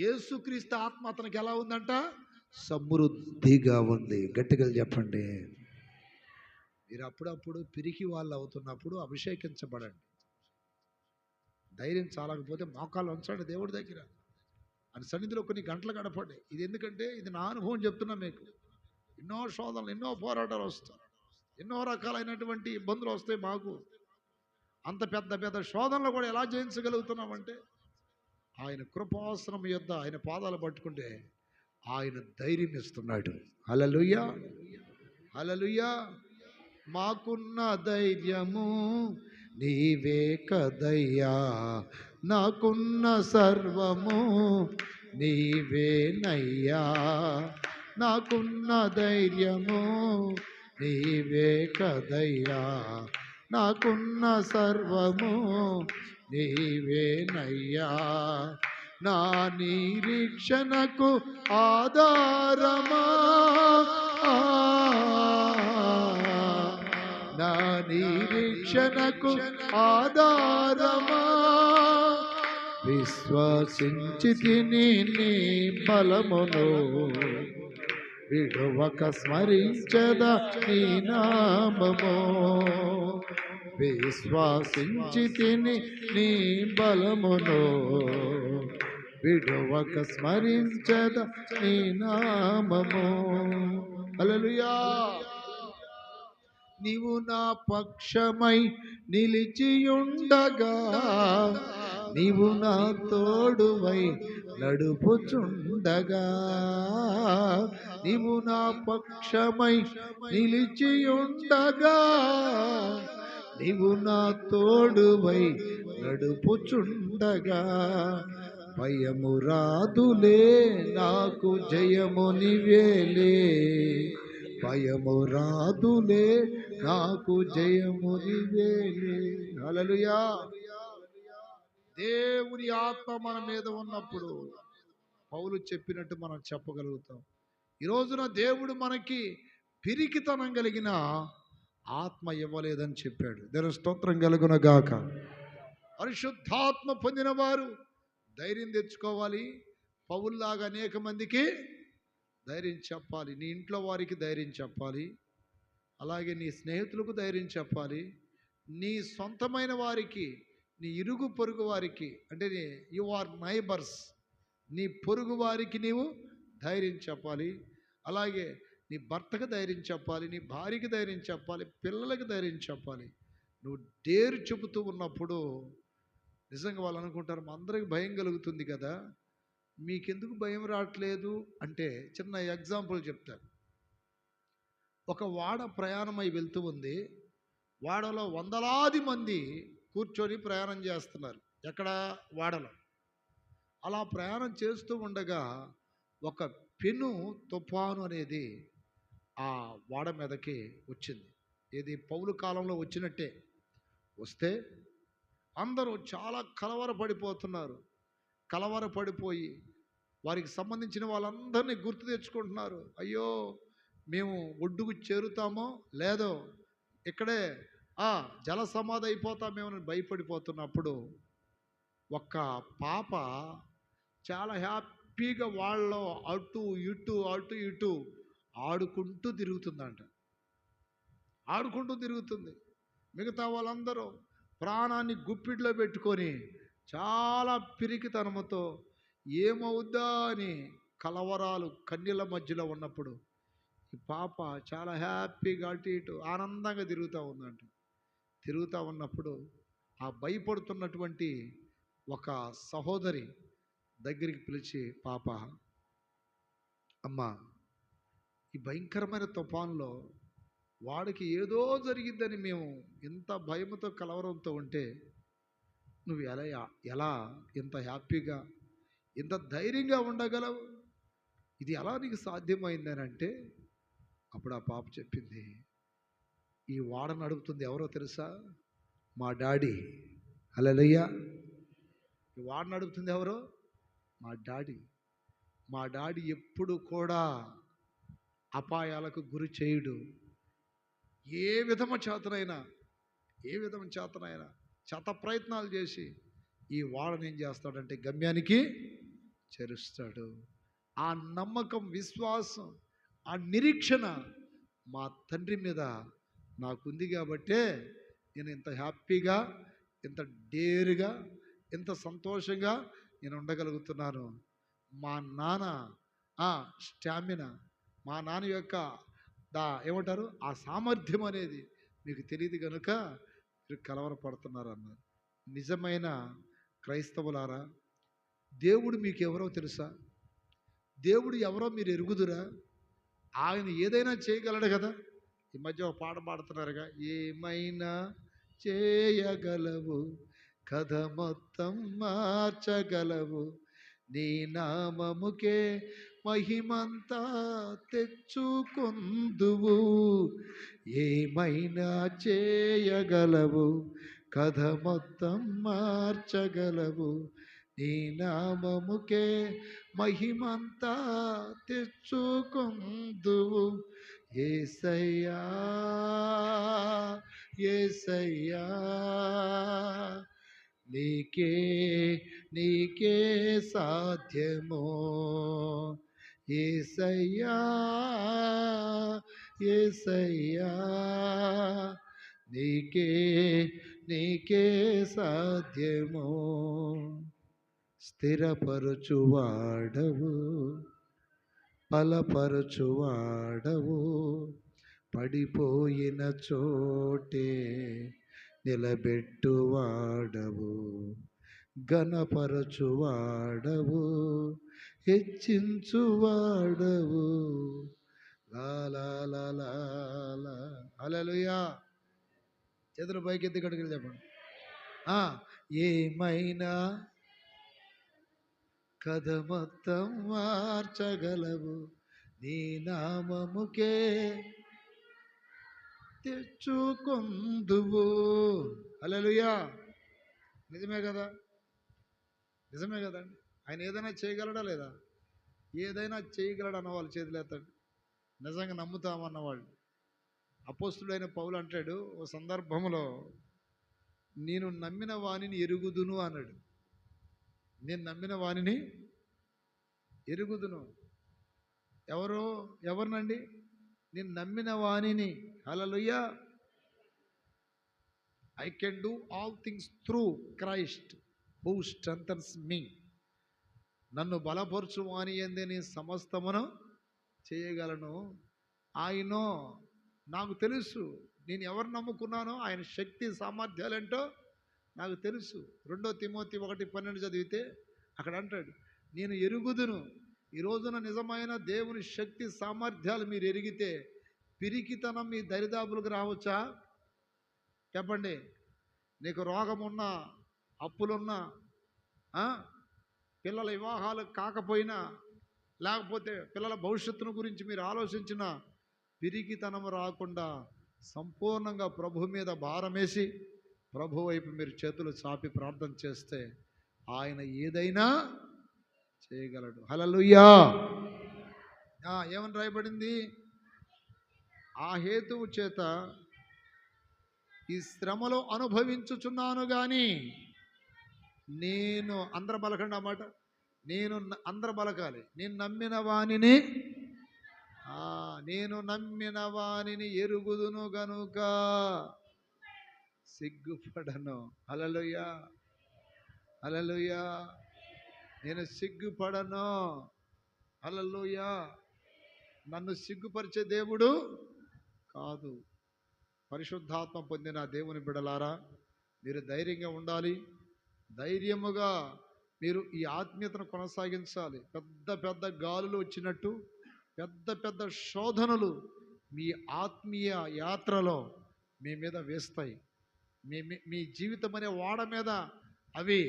యేసుక్రీస్తు ఆత్మ అతనికి ఎలా ఉందంట? సమృద్ధిగా ఉంది. గట్టిగా చెప్పండి. మీరు అప్పుడప్పుడు పిరికి వాళ్ళు అవుతున్నప్పుడు అభిషేకించబడండి. ధైర్యం చాలకపోతే మోకాళ్ళు ఉంచండి దేవుడి దగ్గర, అని సన్నిధిలో కొన్ని గంటలు గడపండి. ఇది ఎందుకంటే ఇది నా అనుభవం చెప్తున్నా మీకు. ఎన్నో శోధనలు, ఎన్నో పోరాటాలు వస్తాయి, ఎన్నో రకాలైనటువంటి ఇబ్బందులు వస్తాయి మాకు. అంత పెద్ద పెద్ద శోధనలు కూడా ఎలా జయించగలుగుతున్నామంటే ఆయన కృపాసనం యొద్ద ఆయన పాదాలు పట్టుకుంటే ఆయన ధైర్యం ఇస్తున్నాడు. హల్లెలూయా, హల్లెలూయా. మాకున్న ధైర్యము నీవే కదయ్యా, నాకున్న సర్వము నీవేనయ్యా. నాకున్న ధైర్యము నీవే కదయ్యా, నాకున్న సర్వము నీవేనయ్యా. నా నిరీక్షణకు ఆధారమా, నా నిరీక్షణకు ఆధారమా. విశ్వసించితిని నీ బలమును, విడువక స్మరించద నీ నామము. విశ్వసించితిని నీ బలమును, విడువక స్మరించద నీ నామము. హల్లెలూయా. నీవు నా పక్షమై నిలిచియుండగా నీవు నా తోడువై నడుపుచుండగా నీవు నా పక్షమై నిలిచియుండగా నీవు నా తోడువై నడుపుచుండగా భయము రాదులే నాకు జయము నీవేలే భయము రాదులే నాకు జయము నీవేలే. హల్లెలూయా. దేవుని ఆత్మ మన మీద ఉన్నప్పుడు పౌలు చెప్పినట్టు మనం చెప్పగలుగుతాం. ఈ రోజున దేవుడు మనకి పిరికితనం కలిగిన ఆత్మ ఇవ్వలేదని చెప్పాడు. దేవుని స్తోత్రం కలుగును గాక. పరిశుద్ధాత్మ పొందిన వారు ధైర్యం తెచ్చుకోవాలి. పౌల్లాగా అనేక మందికి ధైర్యం చెప్పాలి. నీ ఇంట్లో వారికి ధైర్యం చెప్పాలి, అలాగే నీ స్నేహితులకు ధైర్యం చెప్పాలి, నీ సొంతమైన వారికి, నీ ఇరుగు పొరుగు వారికి, అంటే యు ఆర్ నైబర్స్, నీ పొరుగు వారికి నీవు ధైర్యం చెప్పాలి. అలాగే నీ భర్తకు ధైర్యం చెప్పాలి, నీ భార్యకి ధైర్యం చెప్పాలి, పిల్లలకి ధైర్యం చెప్పాలి. నువ్వు డేరు చెబుతూ ఉన్నప్పుడు నిజంగా వాళ్ళు అనుకుంటారు మా అందరికి భయం కలుగుతుంది కదా, మీకెందుకు భయం రావట్లేదు అంటే చిన్న ఎగ్జాంపుల్ చెప్తాను. ఒక వాడ ప్రయాణమై వెళ్తూ ఉంది. వాడలో వందలాది మంది కూర్చొని ప్రయాణం చేస్తున్నారు. ఎక్కడ? వాడలో. అలా ప్రయాణం చేస్తూ ఉండగా ఒక పెను తుఫాను అనేది ఆ వాడ మీదకి వచ్చింది. ఇది పౌలు కాలంలో వచ్చినట్టే. వస్తే అందరూ చాలా కలవరపడిపోతున్నారు. కలవరపడిపోయి వారికి సంబంధించిన వాళ్ళందరినీ గుర్తు తెచ్చుకుంటున్నారు. అయ్యో మేము ఒడ్డుకు చేరుతామో లేదో, ఇక్కడే జల సమాధి అయిపోతామేమో భయపడిపోతున్నప్పుడు ఒక్క పాప చాలా హ్యాపీగా వాళ్ళలో అటు ఇటు ఆడుకుంటూ తిరుగుతుందంట. ఆడుకుంటూ తిరుగుతుంది. మిగతా వాళ్ళందరూ ప్రాణాన్ని గుప్పిట్లో పెట్టుకొని చాలా పిరికితనముతో ఏమవుద్దా అని కలవరాలు కన్నీళ్ళ మధ్యలో ఉన్నప్పుడు ఈ పాప చాలా హ్యాపీగా అటు ఇటు ఆనందంగా తిరుగుతూ ఉందంట. తిరుగుతూ ఉన్నప్పుడు ఆ భయపడుతున్నటువంటి ఒక సహోదరి దగ్గరికి పిలిచి, పాప, అమ్మా, ఈ భయంకరమైన తుఫాన్లో వాడికి ఏదో జరిగిద్దని మేము ఎంత భయంతో కలవరంతో ఉంటే నువ్వు ఎలా ఇంత హ్యాపీగా ఇంత ధైర్యంగా ఉండగలవు? ఇది ఎలా నీకు సాధ్యమైందని అంటే అప్పుడు ఆ పాప చెప్పింది, ఈ వాడ నడుపుతుంది ఎవరో తెలుసా? మా డాడీ. హల్లెలూయా. ఈ వాడ నడుపుతుంది ఎవరో? మా డాడీ. మా డాడీ ఎప్పుడు కూడా అపాయాలకు గురి చేయుడు. ఏ విధమ చేతనైనా శత ప్రయత్నాలు చేసి ఈ వాడని ఏం చేస్తాడంటే గమ్యానికి చేరుస్తాడు. ఆ నమ్మకం, విశ్వాసం, ఆ నిరీక్షణ మా తండ్రి మీద నాకుంది కాబట్టే నేను ఇంత హ్యాపీగా, ఇంత డేరుగా, ఇంత సంతోషంగా నేను ఉండగలుగుతున్నాను. మా నాన్న స్టామినా, మా నాన్న యొక్క ఏమంటారు ఆ సామర్థ్యం అనేది మీకు తెలియదు కనుక మీరు కలవరపడుతున్నారు అన్నారు. నిజమైన క్రైస్తవులారా, దేవుడు మీకు ఎవరో తెలుసా? దేవుడు ఎవరో మీరు ఎరుగుదురా? ఆయన ఏదైనా చేయగలడు కదా. ఈ మధ్య ఒక పాట పాడుతున్నారుగా, ఏమైనా చేయగలవు, కథ మొత్తం మార్చగలవు, నీ నామముకే మహిమంతా తెచ్చుకొందువు, ఏమైనా చేయగలవు, కథ మొత్తం మార్చగలవు, నీ నామముకే మహిమంతా తెచ్చుకొందువు, యేసయ్యా యేసయ్యా, నీకే సాధ్యమో, యేసయ్యా యేసయ్యా, నీకే సాధ్యమో, స్థిరపరచువాడవు, బలపరచువాడవు, పడిపోయిన చోటే నిలబెట్టువాడవు, ఘనపరచువాడవు, హెచ్చించువాడవు. లా లా లా లా లా. హల్లెలూయా. చేతులు పైకెత్తి కడిగి చెప్పండి. ఏమైనా కథ మొత్తం మార్చగలవు, నీ నామముకే తెచ్చుకొందువు. హల్లెలూయా. నిజమే కదా, నిజమే కదండి. ఆయన ఏదైనా చేయగలడా లేదా? ఏదైనా చేయగలడు అన్నవాళ్ళు చేతులు ఎత్తండి. నిజంగా నమ్ముతామన్నవాళ్ళు. అపోస్తుడైన పౌలు అంటాడు ఓ సందర్భంలో, నేను నమ్మిన వానిని ఎరుగుదును అన్నాడు. నేను నమ్మిన వానిని ఎరుగుదును. ఎవరినండి? నేను నమ్మిన వానిని. Hallelujah. I can do all things through Christ who strengthens me. నన్ను బలపరచు వాని యందే నేను సమస్తమును చేయగలను. ఆయనో నాకు తెలుసు, నేను ఎవరు నమ్ముకున్నానో ఆయన శక్తి సామర్థ్యాలేంటో నాకు తెలుసు. 2 తిమోతి 1:12 చదివితే అక్కడ అంటాడు, నేను ఎరుగుదును. ఈ రోజున నిజమైన దేవుని శక్తి సామర్థ్యాలు మీరు ఎరిగితే పిరికితనం మీ దరిదాపులకు రావచ్చా? చెప్పండి. నీకు రోగమున్నా, అప్పులున్నా, పిల్లల వివాహాలు కాకపోయినా, లేకపోతే పిల్లల భవిష్యత్తును గురించి మీరు ఆలోచించిన పిరికితనం రాకుండా సంపూర్ణంగా ప్రభు మీద భారమేసి ప్రభు వైపు మీరు చేతులు చాపి ప్రార్థన చేస్తే ఆయన ఏదైనా చేయగలడు. హల్లెలూయా. ఏమని రాయబడింది? ఆ హేతువు చేత ఈ శ్రమలో అనుభవించుచున్నాను గాని నేను, అందరు బలకండి అన్నమాట, నేను అందరు బలకాలి, నేను నమ్మిన వానిని ఎరుగుదును గనుక సిగ్గుపడను. హల్లెలూయా. హల్లెలూయా. నేను సిగ్గుపడను. హల్లెలూయా. నన్ను సిగ్గుపరిచే దేవుడు కాదు. పరిశుద్ధాత్మ పొందిన దేవుని బిడ్డలారా, మీరు ధైర్యంగా ఉండాలి. ధైర్యముగా మీరు ఈ ఆత్మీయతను కొనసాగించాలి. పెద్ద పెద్ద గాలులు వచ్చినట్టు పెద్ద పెద్ద శోధనలు మీ ఆత్మీయ యాత్రలో మీ మీద వేస్తాయి. మీ జీవితం అనే ఓడ మీద అవి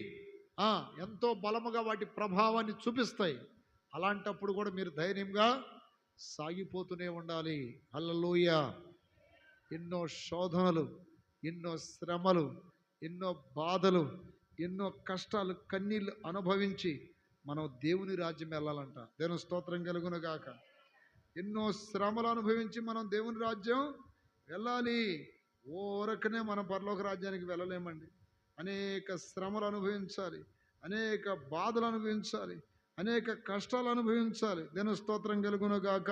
ఎంతో బలముగా వాటి ప్రభావాన్ని చూపిస్తాయి. అలాంటప్పుడు కూడా మీరు ధైర్యంగా సాగిపోతూనే ఉండాలి. హల్లెలూయా. ఎన్నో శోధనలు, ఎన్నో శ్రమలు, ఎన్నో బాధలు, ఎన్నో కష్టాలు, కన్నీళ్ళు అనుభవించి మనం దేవుని రాజ్యం వెళ్ళాలంట. దేవుని స్తోత్రం కలుగును గాక. ఎన్నో శ్రమలు అనుభవించి మనం దేవుని రాజ్యం వెళ్ళాలి. ఓరకనే మనం పరలోక రాజ్యానికి వెళ్ళలేమండి. అనేక శ్రమలు అనుభవించాలి, అనేక బాధలు అనుభవించాలి, అనేక కష్టాలు అనుభవించాలి. దేవుని స్తోత్రం కలుగును గాక.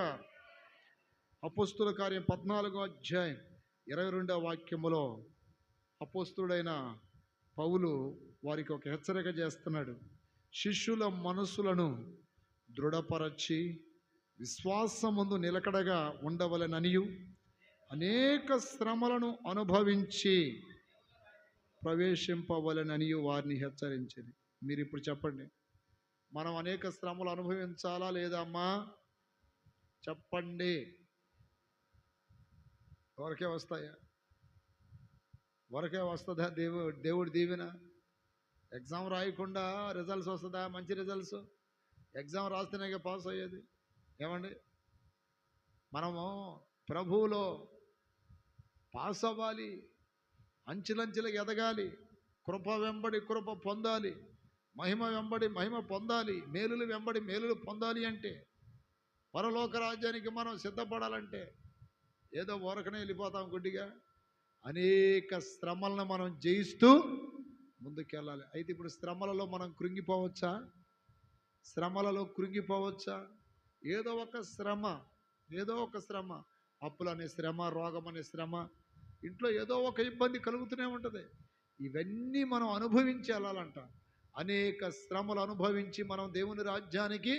అపోస్తుల కార్యం 14వ అధ్యాయం 22వ వాక్యములో అపోస్తుడైన పౌలు వారికి ఒక హెచ్చరిక చేస్తున్నాడు. శిష్యుల మనసులను దృఢపరచి విశ్వాసమందు నిలకడగా ఉండవలెననియు అనేక శ్రమలను అనుభవించి ప్రవేశింపవలెననియు వారిని హెచ్చరించింది. మీరు ఇప్పుడు చెప్పండి, మనం అనేక శ్రమలు అనుభవించాలా లేదా అమ్మా? చెప్పండి. వరకే వస్తాయా? వరకే వస్తుందా దేవుడి దీవెన? ఎగ్జామ్ రాయకుండా రిజల్ట్స్ వస్తుందా? మంచి రిజల్ట్స్ ఎగ్జామ్ రాస్తేనే పాస్ అయ్యేది. ఏమండి, మనము ప్రభువులో పాస్ అవ్వాలి, అంచెలంచెలకు ఎదగాలి, కృప వెంబడి కృప పొందాలి, మహిమ వెంబడి మహిమ పొందాలి, మేలులు వెంబడి మేలులు పొందాలి అంటే, పరలోక రాజ్యానికి మనం సిద్ధపడాలంటే ఏదో ఊరకనే వెళ్ళిపోతాం గుడ్డిగా. అనేక శ్రమలను మనం జయిస్తూ ముందుకెళ్ళాలి. అయితే ఇప్పుడు శ్రమలలో మనం కృంగిపోవచ్చా? శ్రమలలో కృంగిపోవచ్చా? ఏదో ఒక శ్రమ, అప్పులనే శ్రమ, రోగం అనే శ్రమ, ఇంట్లో ఏదో ఒక ఇబ్బంది కలుగుతూనే ఉంటుంది. ఇవన్నీ మనం అనుభవించి వెళ్ళాలంట. అనేక శ్రమలు అనుభవించి మనం దేవుని రాజ్యానికి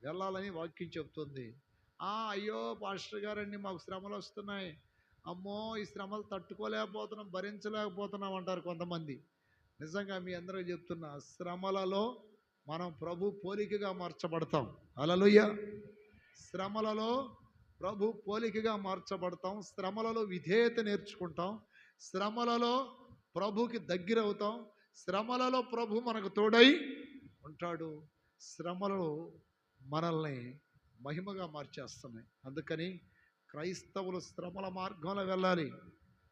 వెళ్ళాలని వాక్యం చెప్తుంది. అయ్యో పాస్టర్ గారండి మాకు శ్రమలు వస్తున్నాయి, అమ్మో ఈ శ్రమలు తట్టుకోలేకపోతున్నాం, భరించలేకపోతున్నాం అంటారు కొంతమంది. నిజంగా మీ అందరికీ చెప్తున్నా, శ్రమలలో మనం ప్రభు పోలికగా మార్చబడతాం. హల్లెలూయా. శ్రమలలో ప్రభు పోలికగా మార్చబడతాం, శ్రమలలో విధేయత నేర్చుకుంటాం, శ్రమలలో ప్రభుకి దగ్గర అవుతాం, శ్రమలలో ప్రభు మనకు తోడై ఉంటాడు. శ్రమలు మనల్ని మహిమగా మార్చేస్తున్నాయి. అందుకని క్రైస్తవులు శ్రమల మార్గంలో వెళ్ళాలి.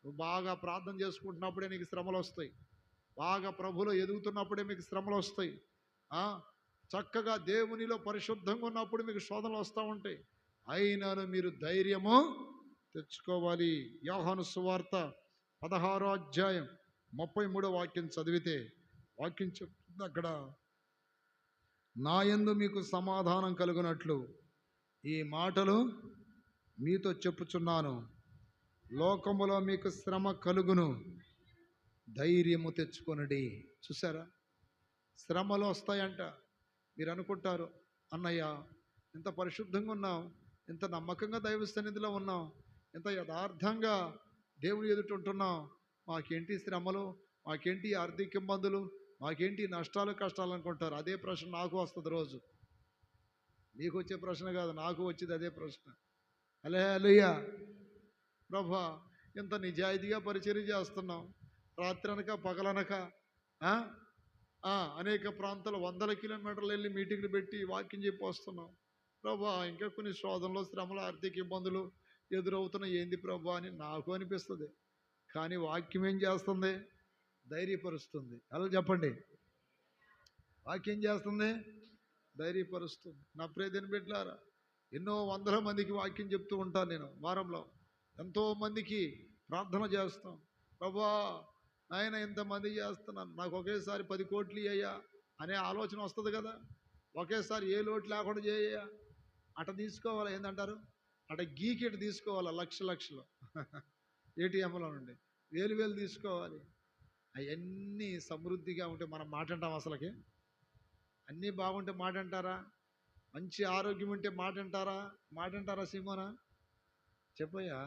నువ్వు బాగా ప్రార్థన చేసుకుంటున్నప్పుడే నీకు శ్రమలు వస్తాయి, బాగా ప్రభులో ఎదుగుతున్నప్పుడే మీకు శ్రమలు వస్తాయి. చక్కగా దేవునిలో పరిశుద్ధంగా ఉన్నప్పుడు మీకు శోధనలు వస్తూ ఉంటాయి. అయినాను మీరు ధైర్యము తెచ్చుకోవాలి. యోహాను సువార్త 16వ అధ్యాయం 33వ వాక్యం చదివితే వాక్యం చెప్తుంది అక్కడ, నా యందు మీకు సమాధానం కలుగునట్లు ఈ మాటలు మీతో చెప్పుచున్నాను, లోకములో మీకు శ్రమ కలుగును, ధైర్యము తెచ్చుకొనుడి. చూసారా, శ్రమలు వస్తాయంట. మీరు అనుకుంటారు, అన్నయ్య ఇంత పరిశుద్ధంగా ఉన్నాం, ఇంత నమ్మకంగా దైవ సన్నిధిలో ఉన్నాం, ఇంత యథార్థంగా దేవుని ఎదుట ఉంటున్నాం, మాకేంటి శ్రమలు, మాకేంటి ఆర్థిక ఇబ్బందులు, మాకేంటి నష్టాలు కష్టాలు అనుకుంటారు. అదే ప్రశ్న నాకు వస్తుంది రోజు. మీకు వచ్చే ప్రశ్న కాదు, నాకు వచ్చేది అదే ప్రశ్న. హల్లెలూయా. ప్రభా ఇంత నిజాయితీగా పరిచర్య చేస్తున్నాం, రాత్రనక పగలనక అనేక ప్రాంతాలు 100 కిలోమీటర్లు వెళ్ళి మీటింగ్లు పెట్టి వాక్యం చెప్పి వస్తున్నాం. ప్రభా ఇంకా కొన్ని శోధనలు, శ్రమలు, ఆర్థిక ఇబ్బందులు ఎదురవుతున్నాయి, ఏంది ప్రభా అని నాకు అనిపిస్తుంది. కానీ వాక్యం ఏం చేస్తుంది? ధైర్యపరుస్తుంది. అలా చెప్పండి, వాక్యం చేస్తుంది, ధైర్యపరుస్తుంది. నా ప్రియమైన బిడ్డలారా, ఎన్నో వందల మందికి వాక్యం చెప్తూ ఉంటాను నేను. వారంలో ఎంతోమందికి ప్రార్థన చేస్తాం. ప్రభా నాయన ఇంతమంది చేస్తున్నాను, నాకు ఒకేసారి 10 కోట్లు ఇయ్యా అనే ఆలోచన వస్తుంది కదా. ఒకేసారి ఏ లోటు లేకుండా చేయ్యా, అట తీసుకోవాలి, ఏందంటారు, అట గీకి ఇటు తీసుకోవాలి, లక్షలు ఏటీఎంలో నుండి వేలు తీసుకోవాలి. అవన్నీ సమృద్ధిగా ఉంటే మనం మాట అంటాం. అసలుకి అన్నీ బాగుంటే మాట అంటారా? మంచి ఆరోగ్యం ఉంటే మాట అంటారా సింహనా? చెప్పయ్యా,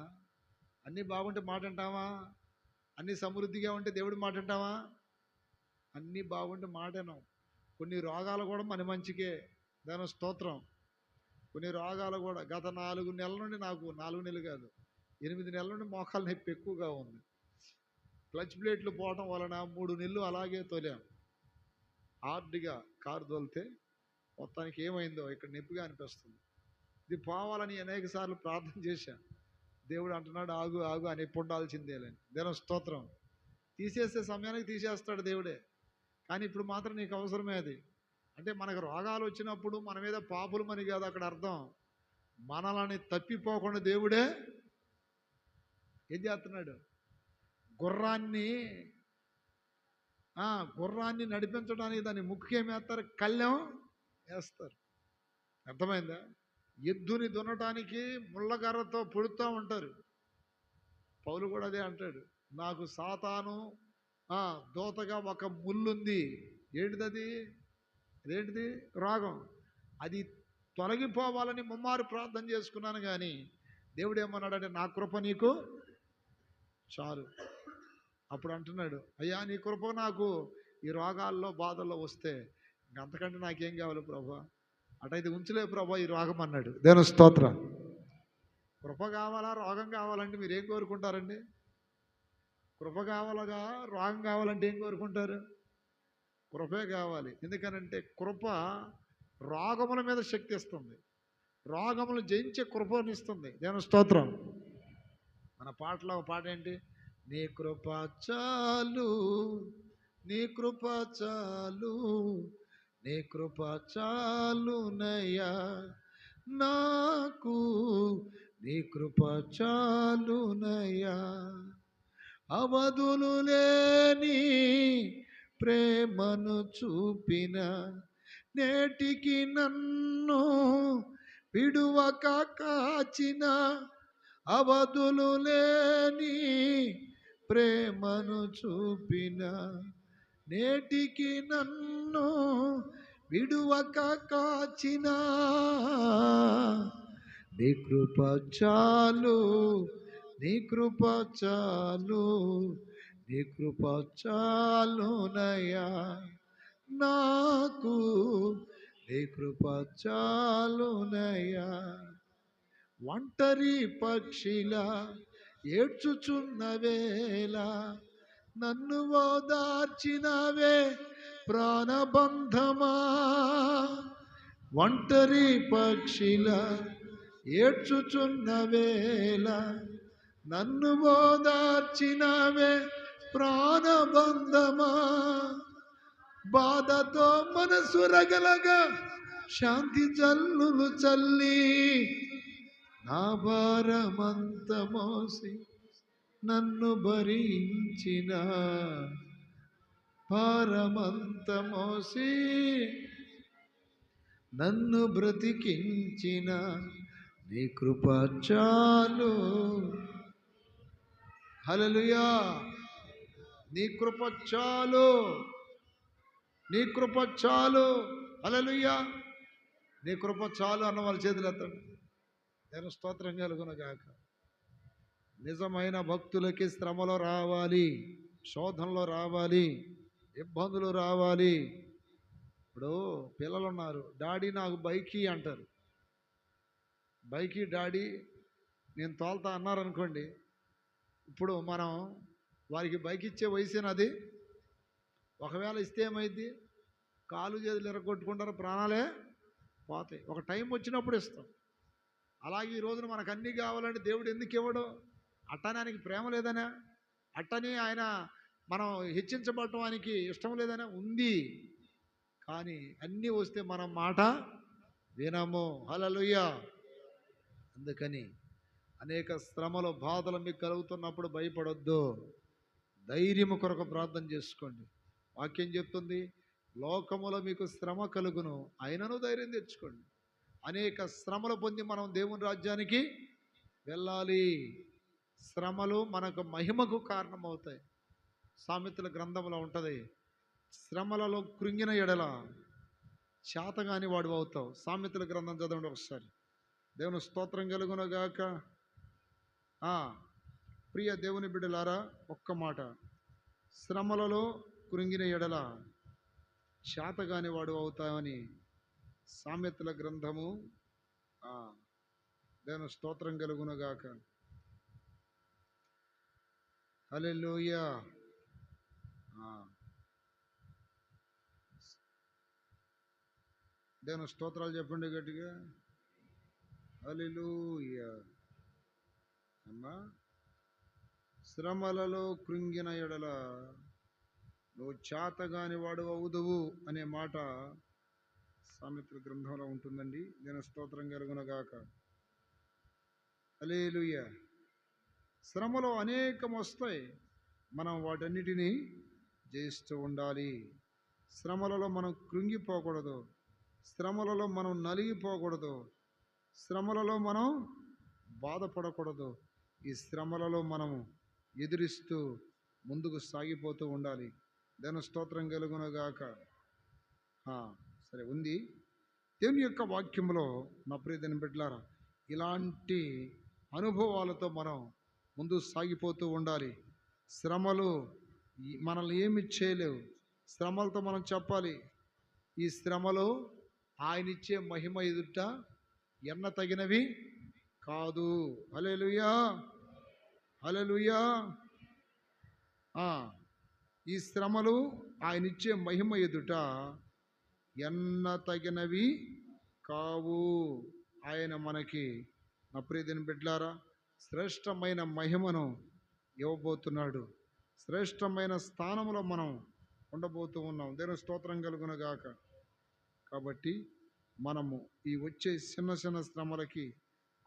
అన్నీ బాగుంటే మాట అంటావా? అన్నీ సమృద్ధిగా ఉంటే దేవుడు మాట అంటావా? అన్నీ బాగుంటే మాటనం. కొన్ని రోగాలు కూడా మన మంచికే, దాని స్తోత్రం. కొన్ని రోగాలు కూడా గత 4 నెలల నుండి, నాకు 4 నెలలు కాదు 8 నెలల నుండి మోకాలు నొప్పి ఎక్కువగా ఉంది. క్లచ్ ప్లేట్లు పోవడం వలన 3 నెలలు అలాగే తోలాం. హార్డ్గా కారు తోలితే మొత్తానికి ఏమైందో ఇక్కడ నొప్పిగా అనిపిస్తుంది. ఇది పోవాలని అనేక సార్లు ప్రార్థన చేశాను. దేవుడు అంటున్నాడు, ఆగు ఆగు అని పొందాల్సిందేలని. దేవుని స్తోత్రం. తీసేసే సమయానికి తీసేస్తాడు దేవుడే, కానీ ఇప్పుడు మాత్రం నీకు అవసరమే అది. అంటే మనకు రోగాలు వచ్చినప్పుడు మన మీద పాపులమని కాదు అక్కడ అర్థం. మనల్ని తప్పిపోకుండా దేవుడే ఏం చేస్తున్నాడు? గుర్రాన్ని నడిపించడానికి దాన్ని ముక్కుకి ఏం వేస్తారు? కళ్ళెం వేస్తారు. అర్థమైందా? ఎద్దుని దున్నటానికి ముళ్ళగర్రతో పొడుతూ ఉంటారు. పౌలు కూడా అదే అంటాడు, నాకు సాతాను దోతగా ఒక ముళ్ళుంది. ఏంటిది? అదేంటిది? రోగం. అది తొలగిపోవాలని ముమ్మారు ప్రార్థన చేసుకున్నాను, కానీ దేవుడు ఏమన్నాడంటే, నా కృప నీకు చాలు. అప్పుడు అంటున్నాడు, అయ్యా నీ కృప నాకు ఈ రోగాల్లో బాధల్లో వస్తే అంతకంటే నాకేం కావాలి ప్రభా, అటైతే ఉంచలే ప్రభా ఈ రోగం అన్నాడు. దేవుని స్తోత్రం. కృప కావాలా, రోగం కావాలంటే మీరు ఏం కోరుకుంటారండి? కృప కావాలగా, రోగం కావాలంటే ఏం కోరుకుంటారు? కృపే కావాలి. ఎందుకనంటే కృప రోగముల మీద శక్తి ఇస్తుంది, రోగములు జయించే కృపనిస్తుంది. దేవుని స్తోత్రం. మన పాటలో ఒక పాట ఏంటి? నీ కృప చాలు, నీ కృప చాలు, నీ కృప చాలునయ్యా నాకు, నీ కృప చాలునయ్యా. అవధులు లేని ప్రేమను చూపిన, నేటికి నన్ను విడువక కాచిన, అవధులు లేని ప్రేమను చూపిన, నేటికి నన్ను విడువక కాచిన నీ కృప చాలు, నీ కృప చాలు, నీ కృప చాలునయ్యా నాకు, నీ కృప చాలునయ్యా. ఒంటరి పక్షిలా ఏడ్చుచున్న వేళ నన్ను ఓదార్చినవే ప్రాణబంధమా. ఒంటరి పక్షిలా ఏడ్చుచున్న వేళ నన్ను ఓదార్చినవే ప్రాణబంధమా. బాధతో మనసు రగలగా శాంతి జల్లులు చల్లి నా భారమంత మోసి నన్ను భరించిన, భారమంత మోసి నన్ను బ్రతికించిన నీ కృప చాలు. హల్లెలూయా. నీ కృప చాలు, నీ కృప చాలు. హల్లెలూయా. నీ కృప చాలు అన్న వాళ్ళ చేతులు ఎత్తండి. నేను స్తోత్రం కలుగునగాక. నిజమైన భక్తులకి శ్రమలో రావాలి, శోధనలో రావాలి, ఇబ్బందులు రావాలి. ఇప్పుడు పిల్లలు ఉన్నారు, డాడీ నాకు బైకి అంటారు. బైకి డాడీ నేను తోలుతా అన్నారనుకోండి, ఇప్పుడు మనం వారికి బైక్ ఇచ్చే వయసేనది. ఒకవేళ ఇస్తే ఏమైంది, కాలు చేతులు ఎరగొట్టుకుంటారు, ప్రాణాలే పోతాయి. ఒక టైం వచ్చినప్పుడు ఇస్తాం. అలాగే ఈ రోజున మనకు అన్నీ కావాలంటే దేవుడు ఎందుకు ఇవ్వడు? అట్టనే ఆయనకి ప్రేమ లేదనా? అట్టనే ఆయన మనం హెచ్చించబడటం ఆయనకి ఇష్టం లేదనా? ఉంది. కానీ అన్నీ వస్తే మనం మాట వినము. హల్లెలూయా. అందుకని అనేక శ్రమలు బాధలు మీకు కలుగుతున్నప్పుడు భయపడొద్దు, ధైర్యము కొరకు ప్రార్థన చేసుకోండి. వాక్యం చెప్తుంది, లోకములో మీకు శ్రమ కలుగును, అయినను ధైర్యం తెచ్చుకోండి. అనేక శ్రమలు పొంది మనం దేవుని రాజ్యానికి వెళ్ళాలి. శ్రమలు మనకు మహిమకు కారణమవుతాయి. సామెతల గ్రంథంలో ఉంటుంది, శ్రమలలో కృంగిన ఎడల శాతగాని వాడు అవుతావు. సామెతల గ్రంథం చదవండి ఒకసారి. దేవుని స్తోత్రం కలుగునగాక. ప్రియ దేవుని బిడ్డలారా, ఒక్క మాట, శ్రమలలో కృంగిన ఎడల శాతగాని వాడు అవుతావని సామెతల గ్రంథము. దేవుని స్తోత్రం కలుగునగాక. హల్లెలూయా. దేవుని స్తోత్రాలు చెప్పండి గట్టిగా. హల్లెలూయా. అమ్మా, శ్రమలలో కృంగిన ఎడల నువ్వు చేతగాని వాడు అవుదువు అనే మాట సామెతల గ్రంథంలో ఉంటుందండి. నేను స్తోత్రం కలుగునగాక. హల్లెలూయా. శ్రమలో అనేకం వస్తాయి, మనం వాటన్నిటినీ జయిస్తూ ఉండాలి. శ్రమలలో మనం కృంగిపోకూడదు, శ్రమలలో మనం నలిగిపోకూడదు, శ్రమలలో మనం బాధపడకూడదు. ఈ శ్రమలలో మనము ఎదిరిస్తూ ముందుకు సాగిపోతూ ఉండాలి. దేవుని స్తోత్రం కలుగునగాక. సరే ఉంది. దేవుని యొక్క వాక్యంలో నా ప్రియమైన బిడ్డలారా, ఇలాంటి అనుభవాలతో మనం ముందు సాగిపోతూ ఉండాలి. శ్రమలు మనల్ని ఏమి చేయలేవు. శ్రమలతో మనం చెప్పాలి, ఈ శ్రమలు ఆయన ఇచ్చే మహిమ ఎదుట ఎన్న తగినవి కాదు. హల్లెలూయా. హల్లెలూయా. ఈ శ్రమలు ఆయన ఇచ్చే మహిమ ఎదుట ఎన్న తగినవి కావు. ఆయన మనకి, నా ప్రియమైన బిడ్డలారా, శ్రేష్టమైన మహిమను ఇవ్వబోతున్నాడు. శ్రేష్టమైన స్థానంలో మనం ఉండబోతూ ఉన్నాం. దేవుని స్తోత్రం కలుగునగాక. కాబట్టి మనము ఈ వచ్చే చిన్న చిన్న శ్రమలకి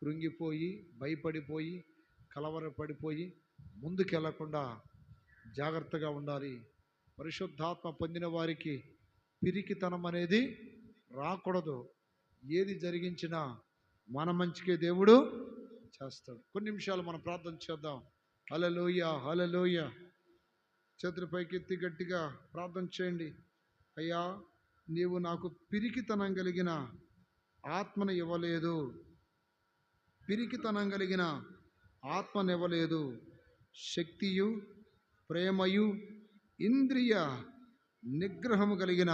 కృంగిపోయి, భయపడిపోయి, కలవరపడిపోయి ముందుకెళ్లకుండా జాగ్రత్తగా ఉండాలి. పరిశుద్ధాత్మ పొందిన వారికి పిరికితనం అనేది రాకూడదు. ఏది జరిగించినా మన మంచికే దేవుడు చేస్తాడు. కొన్ని నిమిషాలు మనం ప్రార్థన చేద్దాం. హల్లెలూయా. హల్లెలూయా. చేతుల పైకెత్తి గట్టిగా ప్రార్థన చేయండి. అయ్యా, నీవు నాకు పిరికితనం కలిగిన ఆత్మను ఇవ్వలేదు. పిరికితనం కలిగిన ఆత్మనివ్వలేదు, శక్తియు ప్రేమయు ఇంద్రియ నిగ్రహము కలిగిన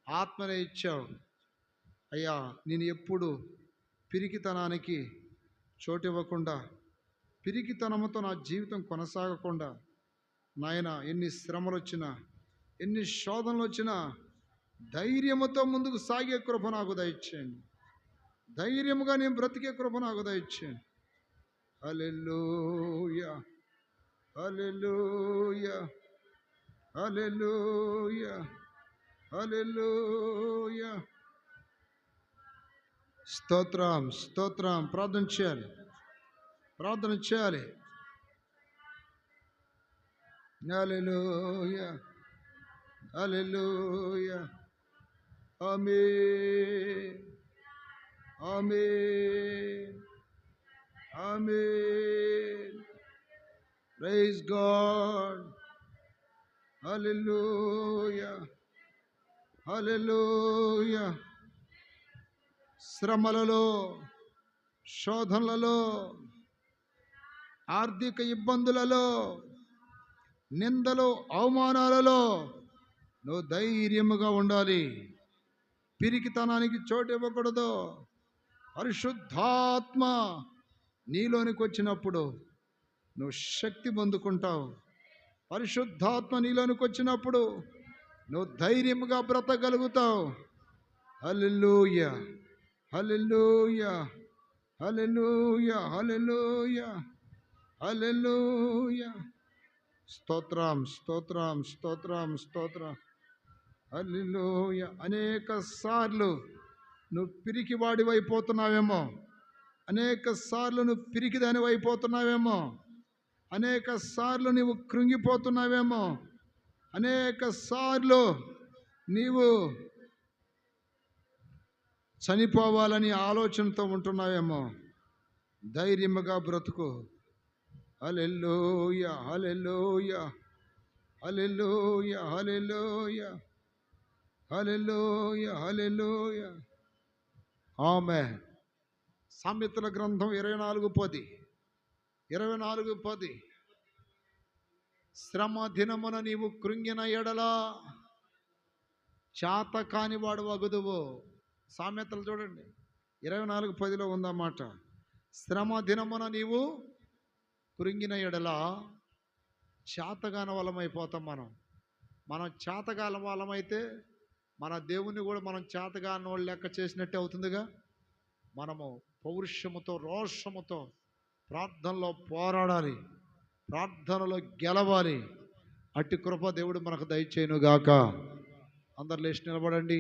ఆత్మనే ఇచ్చావు. అయ్యా, నేను ఎప్పుడు పిరికితనానికి చోటివ్వకుండా, పిరికితనముతో నా జీవితం కొనసాగకుండా, నాయన ఎన్ని శ్రమలు వచ్చినా, ఎన్ని శోధనలు వచ్చినా ధైర్యముతో ముందుకు సాగే కృప నాకు దయచేయండి. ధైర్యముగా నేను బ్రతికే కృప నాకు దయచేయండి. హల్లెలూయా, హల్లెలూయా, హల్లెలూయా, హల్లెలూయా. స్తోత్రం, స్తోత్రం. ప్రార్థన చేయాలి, ప్రార్థన చేయాలి. Hallelujah, hallelujah. Amen, amen, amen. Praise God. Hallelujah, hallelujah. శ్రమలలో, శోధనలలో, ఆర్థిక ఇబ్బందులలో, నిందలు, అవమానాలలో నువ్వు ధైర్యముగా ఉండాలి. పిరికితనానికి చోటు ఇవ్వకూడదు. పరిశుద్ధాత్మ నీలోనికి వచ్చినప్పుడు నువ్వు శక్తి పొందుకుంటావు. పరిశుద్ధాత్మ నీలోనికి వచ్చినప్పుడు నువ్వు ధైర్యముగా బ్రతకగలుగుతావు. హల్లెలూయా, హల్లెలూయా, హల్లెలూయా, హల్లెలూయా, హల్లెలూయా. స్తోత్రం, స్తోత్రం, స్తోత్రం, స్తోత్రం. హల్లెలూయా. అనేక సార్లు నువ్వు పిరికివాడివైపోతున్నావేమో, అనేక సార్లు నువ్వు పిరికిదానివైపోతున్నావేమో, అనేక సార్లు నీవు కృంగిపోతున్నావేమో, అనేక సార్లు నీవు చనిపోవాలని ఆలోచనతో ఉంటున్నావేమో. ధైర్యముగా బ్రతుకు. హల్లెలూయా, హల్లెలూయా, హల్లెలూయా, హల్లెలూయా, హల్లెలూయా, హల్లెలూయా. ఆమేన్. సామెతల గ్రంథం 24:10, 24:10. శ్రమ దినమున నీవు కృంగిన ఎడలా చాత కానివాడు వగుదువు. సామెతలు చూడండి, 24:10లో ఉందన్నమాట. శ్రమ దినమున నీవు కృంగిన ఎడలా చేతగాని వాళ్ళమైపోతాం. మనం చేతగాని వాళ్ళమైతే మన దేవుని కూడా మనం చేతగాని వాళ్ళు లెక్క చేసినట్టే అవుతుందిగా. మనము పౌరుషముతో, రోషముతో ప్రార్థనలో పోరాడాలి, ప్రార్థనలో గెలవాలి. అట్టి కృప దేవుడు మనకు దయచేయునుగాక. అందరు లేచి నిలబడండి.